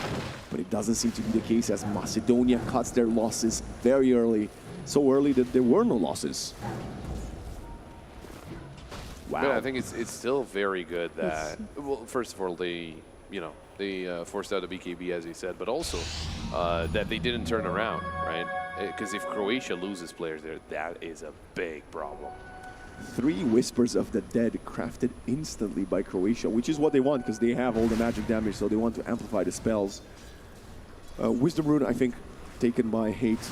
but it doesn't seem to be the case as Macedonia cuts their losses very early. So early that there were no losses. Wow. Yeah, I think it's still very good that, well, first of all, they forced out a BKB, as he said, but also that they didn't turn around, right? Because if Croatia loses players there, that is a big problem. 3 Whispers of the Dead crafted instantly by Croatia, which is what they want because they have all the magic damage, so they want to amplify the spells. Wisdom Rune, I think, taken by Hate.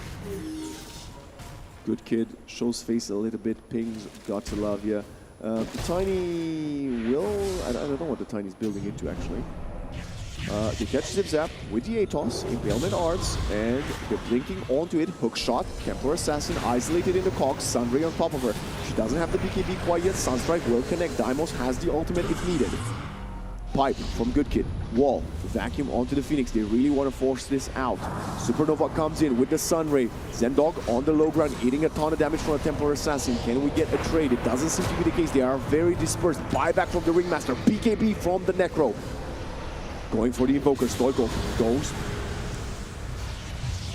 Good kid, shows face a little bit, pings, got to love ya. The Tiny will... I don't know what the Tiny's building into, actually. They catch Zip Zap with the Atos, Impalement Arts, and they're blinking onto it. Hook shot, Kempler Assassin, isolated in the cogs, Sunray on top of her. She doesn't have the BKB quite yet. Sunstrike will connect. Deimos has the ultimate if needed. Pipe from Good Kid. Wall, vacuum onto the Phoenix. They really want to force this out. Supernova comes in with the Sunray. Zendog on the low ground, eating a ton of damage from a Templar Assassin. Can we get a trade? It doesn't seem to be the case. They are very dispersed. Buyback from the Ringmaster. BKB from the Necro. Going for the Invoker. Stoichkov goes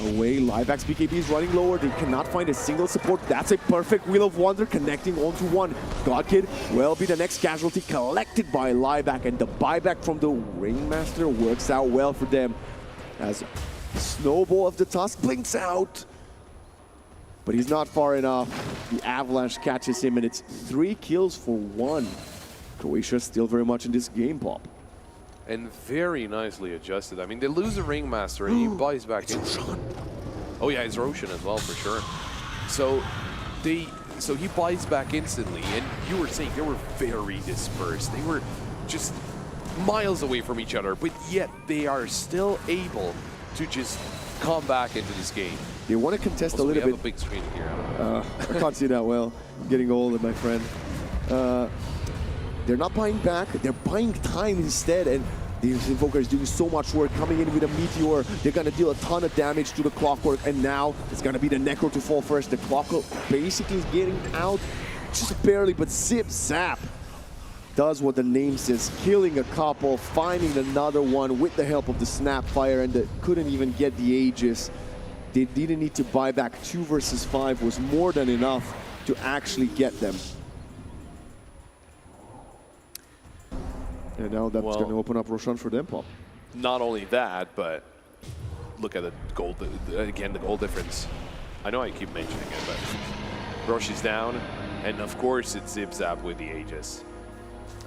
away. Lieback's BKB is running lower. They cannot find a single support. That's a perfect Wheel of Wonder connecting onto one. Godkid will be the next casualty collected by Lieback, and the buyback from the Ringmaster works out well for them as Snowball of the Tusk blinks out. But he's not far enough. The Avalanche catches him, and it's 3 kills for 1. Croatia still very much in this game, Pop. And very nicely adjusted. I mean, they lose a Ringmaster and he buys back in. Oh yeah, it's Roshan as well, for sure. So he buys back instantly, and you were saying they were very dispersed. They were just miles away from each other, but yet they are still able to just come back into this game. They want to contest also, a little bit. We have a big screen here. I can't see that well. I'm getting old, my friend. They're not buying back, they're buying time instead, and the Invoker is doing so much work, coming in with a Meteor. They're going to deal a ton of damage to the Clockwork, and now it's going to be the Necro to fall first. The Clockwork basically is getting out just barely, but Zip Zap does what the name says, killing a couple, finding another one with the help of the Snapfire, and couldn't even get the Aegis. They didn't need to buy back. 2 versus 5 was more than enough to actually get them. And now that's going to open up Roshan for them, Pop. Not only that, but look at the goal, again, the goal difference. I know I keep mentioning it, but Rosh is down, and of course it's Zip Zap with the Aegis.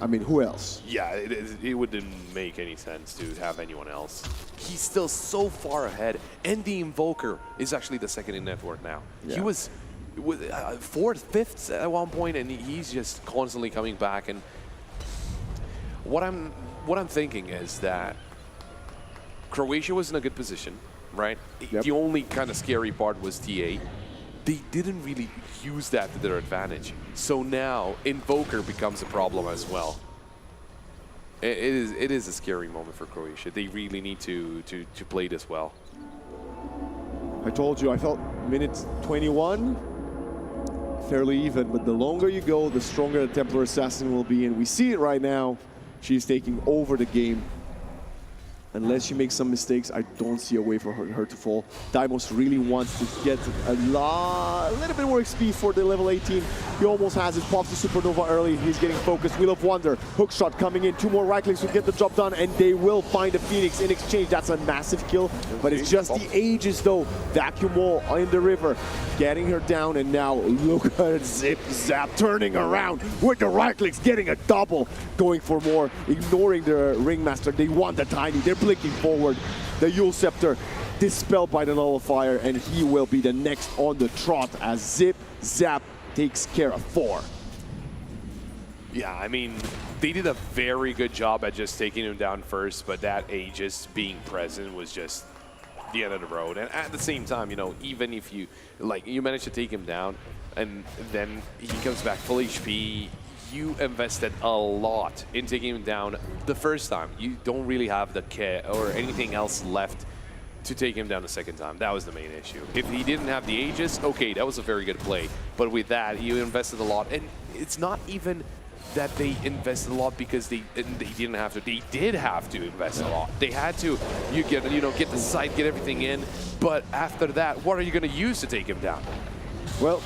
I mean, who else? Yeah, it wouldn't make any sense to have anyone else. He's still so far ahead, and the Invoker is actually the second in network now. Yeah. He was 4th, 5th at one point, and he's just constantly coming back. And what I'm thinking is that Croatia was in a good position, right? Yep. The only kind of scary part was TA. They didn't really use that to their advantage. So now Invoker becomes a problem as well. It is a scary moment for Croatia. They really need to play this well. I told you, I felt minute 21 fairly even, but the longer you go, the stronger the Templar Assassin will be, and we see it right now. She's taking over the game. Unless she makes some mistakes, I don't see a way for her to fall. Deimos really wants to get a little bit more XP for the level 18. He almost has it. Pops the Supernova early. He's getting focused. Wheel of Wonder. Hook shot coming in. 2 more right clicks will get the job done, and they will find a Phoenix in exchange. That's a massive kill, but it's just the Aegis though. Vacuum wall in the river, getting her down, and now look at Zip Zap turning around with the right clicks, getting a double, going for more, ignoring the Ringmaster. They want the Tiny. They're blinking forward. The Yule Scepter dispelled by the Nullifier, and he will be the next on the trot as Zip Zap takes care of 4. Yeah, I mean, they did a very good job at just taking him down first, but that Aegis being present was just the end of the road. And at the same time, you know, even if you manage to take him down and then he comes back full HP, you invested a lot in taking him down the first time. You don't really have the care or anything else left to take him down the second time. That was the main issue. If he didn't have the Aegis, okay, that was a very good play. But with that, you invested a lot. And it's not even that they invested a lot because they didn't have to. They did have to invest a lot. They had to, get the site, get everything in. But after that, what are you going to use to take him down? Well,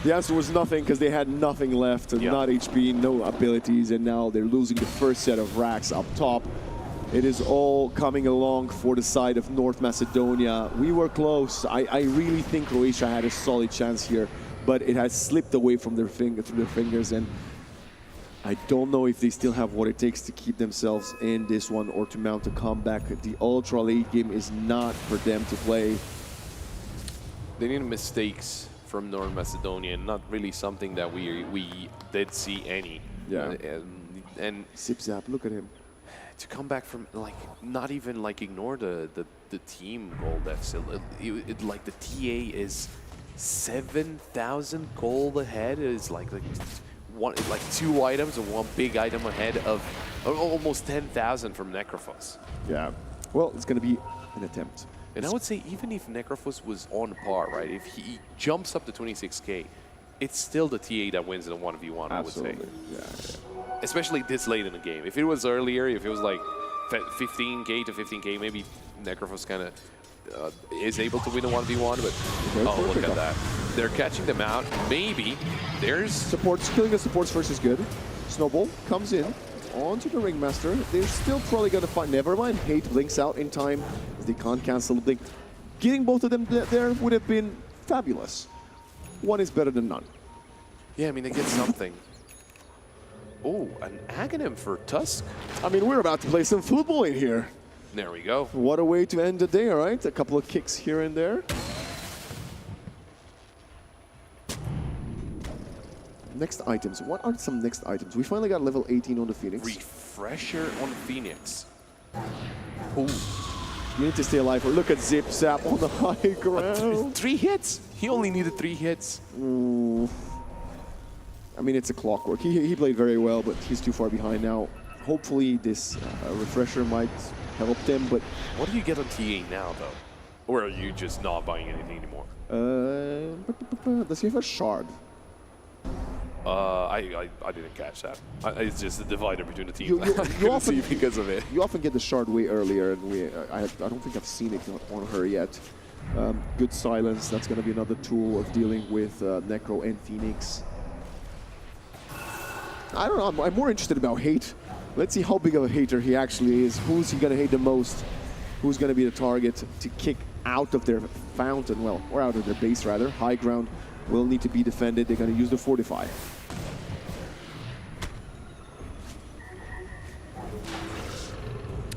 the answer was nothing, because they had nothing left, and not HP, no abilities, and now they're losing the first set of racks up top. It is all coming along for the side of North Macedonia. We were close. I really think Croatia had a solid chance here, but it has slipped away from their through their fingers, and I don't know if they still have what it takes to keep themselves in this one or to mount a comeback. The ultra late game is not for them to play. They need mistakes from North Macedonia, and not really something that we did see any. Yeah. And Zip Zap, look at him. to come back from, like, not even like ignore the team goal deficit. Like the TA is 7,000 gold ahead. Is like two items and one big item ahead of almost 10,000 from Necrophos. Yeah. Well, it's going to be an attempt. And I would say even if Necrophos was on par, right? If he jumps up to 26k, it's still the TA that wins in a 1v1. Absolutely. I would say. Yeah. Especially this late in the game. If it was earlier, if it was like 15k to 15k, maybe Necrophos kind of is able to win a 1v1, but oh, look at that. They're catching them out. Maybe there's... Supports, killing the supports first is good. Snowball comes in onto the Ringmaster. They're still probably going to find... Never mind, Hate blinks out in time. They can't cancel the blink. Getting both of them there would have been fabulous. One is better than none. Yeah, I mean, they get something. Oh, an Aghanim for Tusk. I mean, we're about to play some football in here. There we go. What a way to end the day, all right? A couple of kicks here and there. Next items. What are some next items? We finally got level 18 on the Phoenix. Refresher on Phoenix. Ooh. You need to stay alive. Look at Zip Zap on the high ground. 3 hits. He only needed 3 hits. Ooh. I mean, it's a clockwork. He played very well, but he's too far behind now. Hopefully, this refresher might help them, but... What do you get on TA now, though? Or are you just not buying anything anymore? Does he have a shard? I didn't catch that. It's just a divider between the teams. You often see because of it. You often get the shard way earlier, and I don't think I've seen it on her yet. Good silence. That's going to be another tool of dealing with Necro and Phoenix. I don't know. I'm more interested about Hate. Let's see how big of a hater he actually is. Who's he going to hate the most? Who's going to be the target to kick out of their fountain? Well, or out of their base, rather. High ground will need to be defended. They're going to use the Fortify.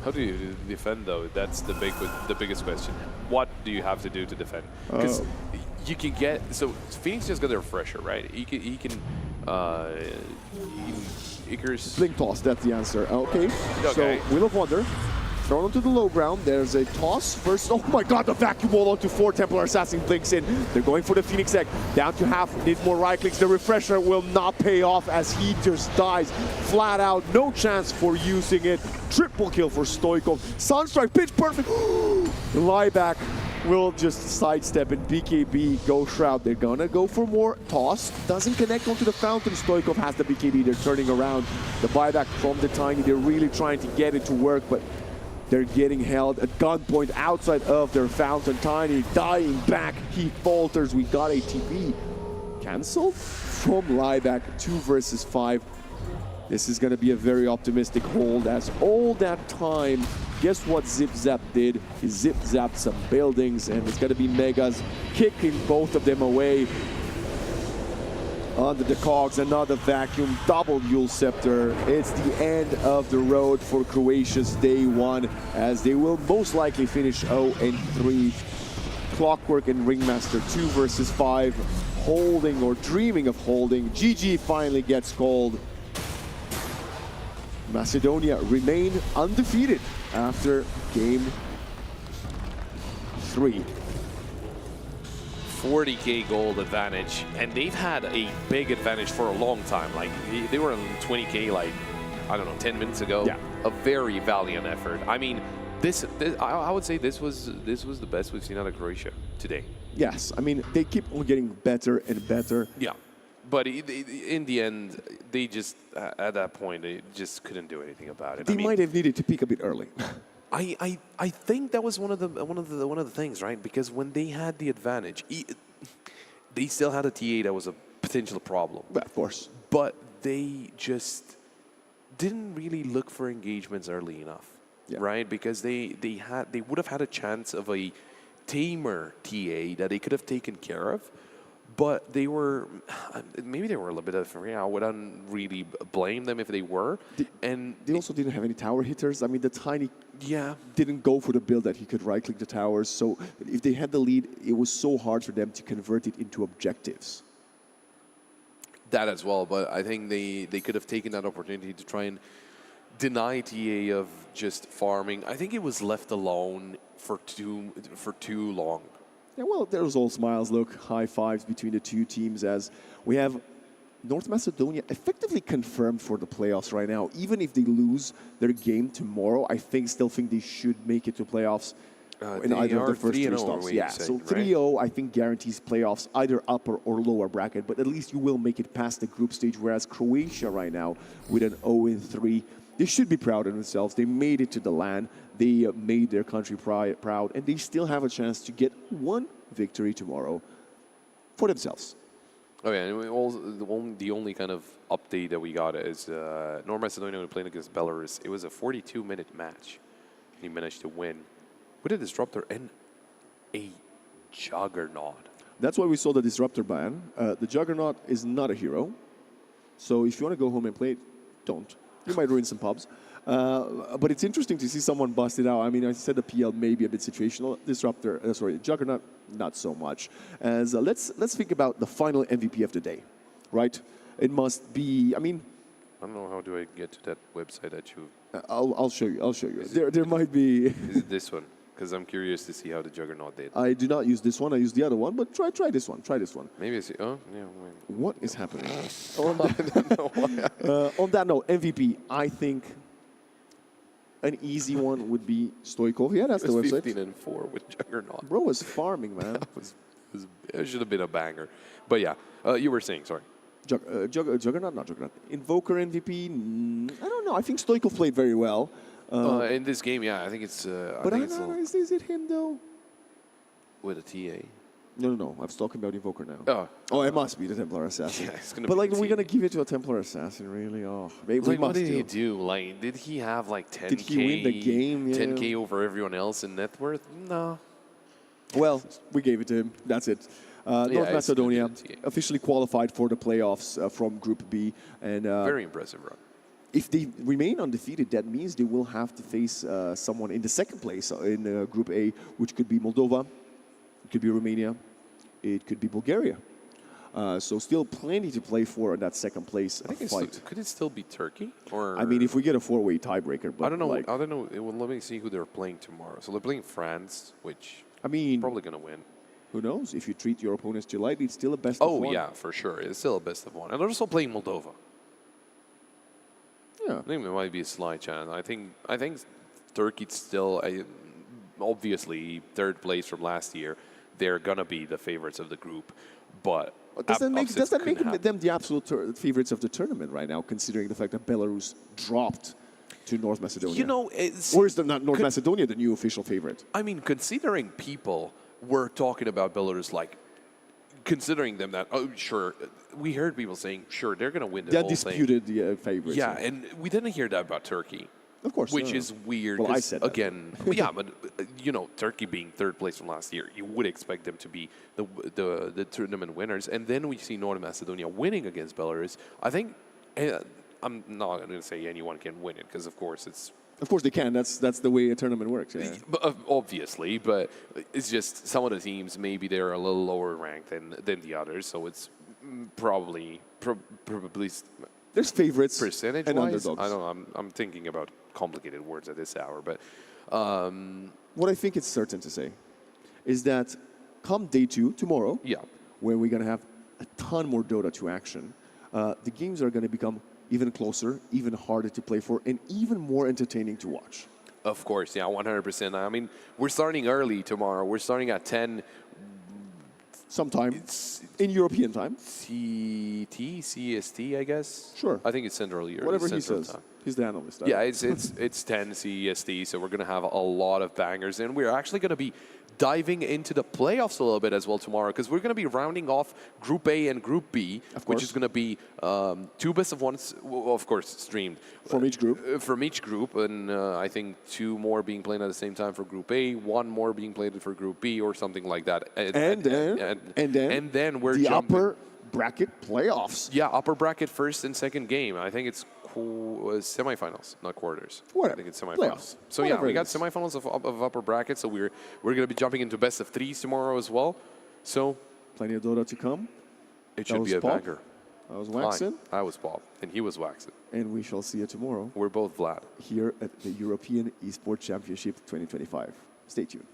How do you defend, though? That's the biggest question. What do you have to do to defend? Because you can get... So Phoenix just got a refresher, right? He can Icarus... Blink toss, that's the answer. Okay. So Wheel of Wonder. Thrown onto the low ground. There's a toss. First, oh my god, the vacuum wall onto 4. Templar Assassin blinks in. They're going for the Phoenix Egg. Down to half. Need more right clicks. The refresher will not pay off as he just dies. Flat out. No chance for using it. Triple kill for Stoikov. Sunstrike, pitch perfect. Lieback will just sidestep and BKB go Shroud. They're gonna go for more. Toss doesn't connect onto the fountain. Stoikov has the BKB. They're turning around. The buyback from the Tiny. They're really trying to get it to work, but they're getting held at gunpoint outside of their fountain. Tiny dying back. He falters. We got a TP canceled from Lieback. 2 versus 5. This is going to be a very optimistic hold as all that time, guess what Zip Zap did? He zip zapped some buildings, and it's going to be Megas kicking both of them away. Under the cogs, another vacuum, double Yule Scepter. It's the end of the road for Croatia's day 1, as they will most likely finish 0-3. Clockwork and Ringmaster 2 versus 5, holding or dreaming of holding. GG finally gets called. Macedonia remain undefeated after game 3. 40k gold advantage, and they've had a big advantage for a long time. Like, they were on 20k, like, I don't know, 10 minutes ago. Yeah. A very valiant effort. I mean, this I would say this was the best we've seen out of Croatia today. Yes, I mean, they keep on getting better and better. Yeah, but in the end, they just at that point they just couldn't do anything about it. They might have needed to peak a bit early. I think that was one of the things, right? Because when they had the advantage, they still had a TA that was a potential problem. Of course. But they just didn't really look for engagements early enough. right? Because they would have had a chance of a tamer TA that they could have taken care of. But they were, maybe they were a little bit of, I wouldn't really blame them if they were. And they also didn't have any tower hitters. I mean, the Tiny yeah, didn't go for the build that he could right-click the towers. So if they had the lead, it was so hard for them to convert it into objectives. that as well. But I think they could have taken that opportunity to try and deny TA of just farming. I think it was left alone for too long. Yeah, well, there's all smiles. Look, high fives between the two teams as we have North Macedonia effectively confirmed for the playoffs right now. Even if they lose their game tomorrow, I still think they should make it to playoffs in either of the first three stops. Yeah, so 3-0, I think, guarantees playoffs, either upper or lower bracket, but at least you will make it past the group stage, whereas Croatia right now, with an 0-3, they should be proud of themselves. They made it to the LAN. They made their country proud, and they still have a chance to get one victory tomorrow for themselves. Oh yeah, and the only kind of update that we got is North Macedonia was playing against Belarus. It was a 42-minute match. He managed to win with a disruptor and a juggernaut. That's why we saw the disruptor ban. The juggernaut is not a hero, so if you want to go home and play it, don't. You might ruin some pubs. But it's interesting to see someone bust it out. I mean, I said the PL may be a bit situational. Juggernaut, not so much. As let's think about the final MVP of the day, right? It must be. I mean, I don't know how do I get to that website that you. I'll show you. I'll show you. There might be. Is it this one? Because I'm curious to see how the Juggernaut did. I do not use this one. I use the other one. But try this one. Try this one. Maybe it's oh yeah. Wait. What is happening? On that note, MVP. I think an easy one would be Stoikov. Yeah, that's the website. 15-4 with Juggernaut. Bro was farming, man. It should have been a banger. But yeah, you were saying, sorry. Juggernaut, not Juggernaut. Invoker MVP, I don't know. I think Stoikov played very well. In this game, yeah, I think it's. But I don't know, is it him, though? With a TA? No. I was talking about Invoker now. Oh, it must be the Templar Assassin. Yeah, it's gonna but, be like, we're going to give it to a Templar Assassin, really? Oh, maybe like, what did he do? Like, did he have, like, 10K? Did he win the game? Yeah. 10K over everyone else in net worth? No. Well, we gave it to him. That's it. North Macedonia officially qualified for the playoffs from Group B. And very impressive run. If they remain undefeated, that means they will have to face someone in the second place in Group A, which could be Moldova, it could be Romania, it could be Bulgaria. So still plenty to play for in that second place fight. Could it still be Turkey? Or I mean, if we get a four-way tiebreaker. But I don't know. Like, I don't know. Let me see who they're playing tomorrow. So they're playing France, which I mean, probably going to win. Who knows? If you treat your opponents too lightly, it's still a best of one. Oh, yeah, for sure. It's still a best of one. And they're also playing Moldova. Yeah. I think there might be a slight chance. I think Turkey's still, obviously, third place from last year. They're going to be the favorites of the group. But does that make them the absolute favorites of the tournament right now, considering the fact that Belarus dropped to North Macedonia? You know, or is not North Macedonia the new official favorite? I mean, considering people were talking about Belarus, like, considering them that, oh, sure, we heard people saying, sure, they're going to win the whole thing. They're disputed favorites. Yeah, and we didn't hear that about Turkey. Of course. Which is weird. Well, I said that. Again, yeah, but, you know, Turkey being third place from last year, you would expect them to be the tournament winners. And then we see North Macedonia winning against Belarus. I think, I'm not going to say anyone can win it, because, of course, it's... Of course they can. That's the way a tournament works. Yeah. Obviously, but it's just some of the teams, maybe they're a little lower ranked than the others, so it's probably there's favorites percentage and wise. underdogs. I don't know. I'm thinking about complicated words at this hour, but what I think it's certain to say is that come day 2 tomorrow, where we're going to have a ton more Dota 2 action, the games are going to become even closer, even harder to play for, and even more entertaining to watch. Of course, yeah, 100%. I mean, we're starting early tomorrow. We're starting at 10. Sometime in European time. CST, I guess. Sure. I think it's Central Europe. Whatever he says. Time. He's the analyst. Yeah, it's 10 CST, so we're going to have a lot of bangers, and we're actually going to be diving into the playoffs a little bit as well tomorrow, because we're going to be rounding off Group A and Group B, which is going to be 2 best of ones, of course, streamed from each group. From each group, and I think 2 more being played at the same time for Group A, 1 more being played for Group B, or something like that. And then we're the jumping. upper bracket playoffs. Yeah, upper bracket first and second game. I think it's semifinals, not quarters. Whatever. I think it's semifinals. Playoffs. So Whatever we got it is. semifinals of upper bracket. So we're going to be jumping into best of 3s tomorrow as well. So Plenty of Dota to come. it should be a Pop. banger. I was waxing, I was Bob, and he was waxing. and we shall see you tomorrow We're both Vlad. here at the European Esports Championship 2025. Stay tuned.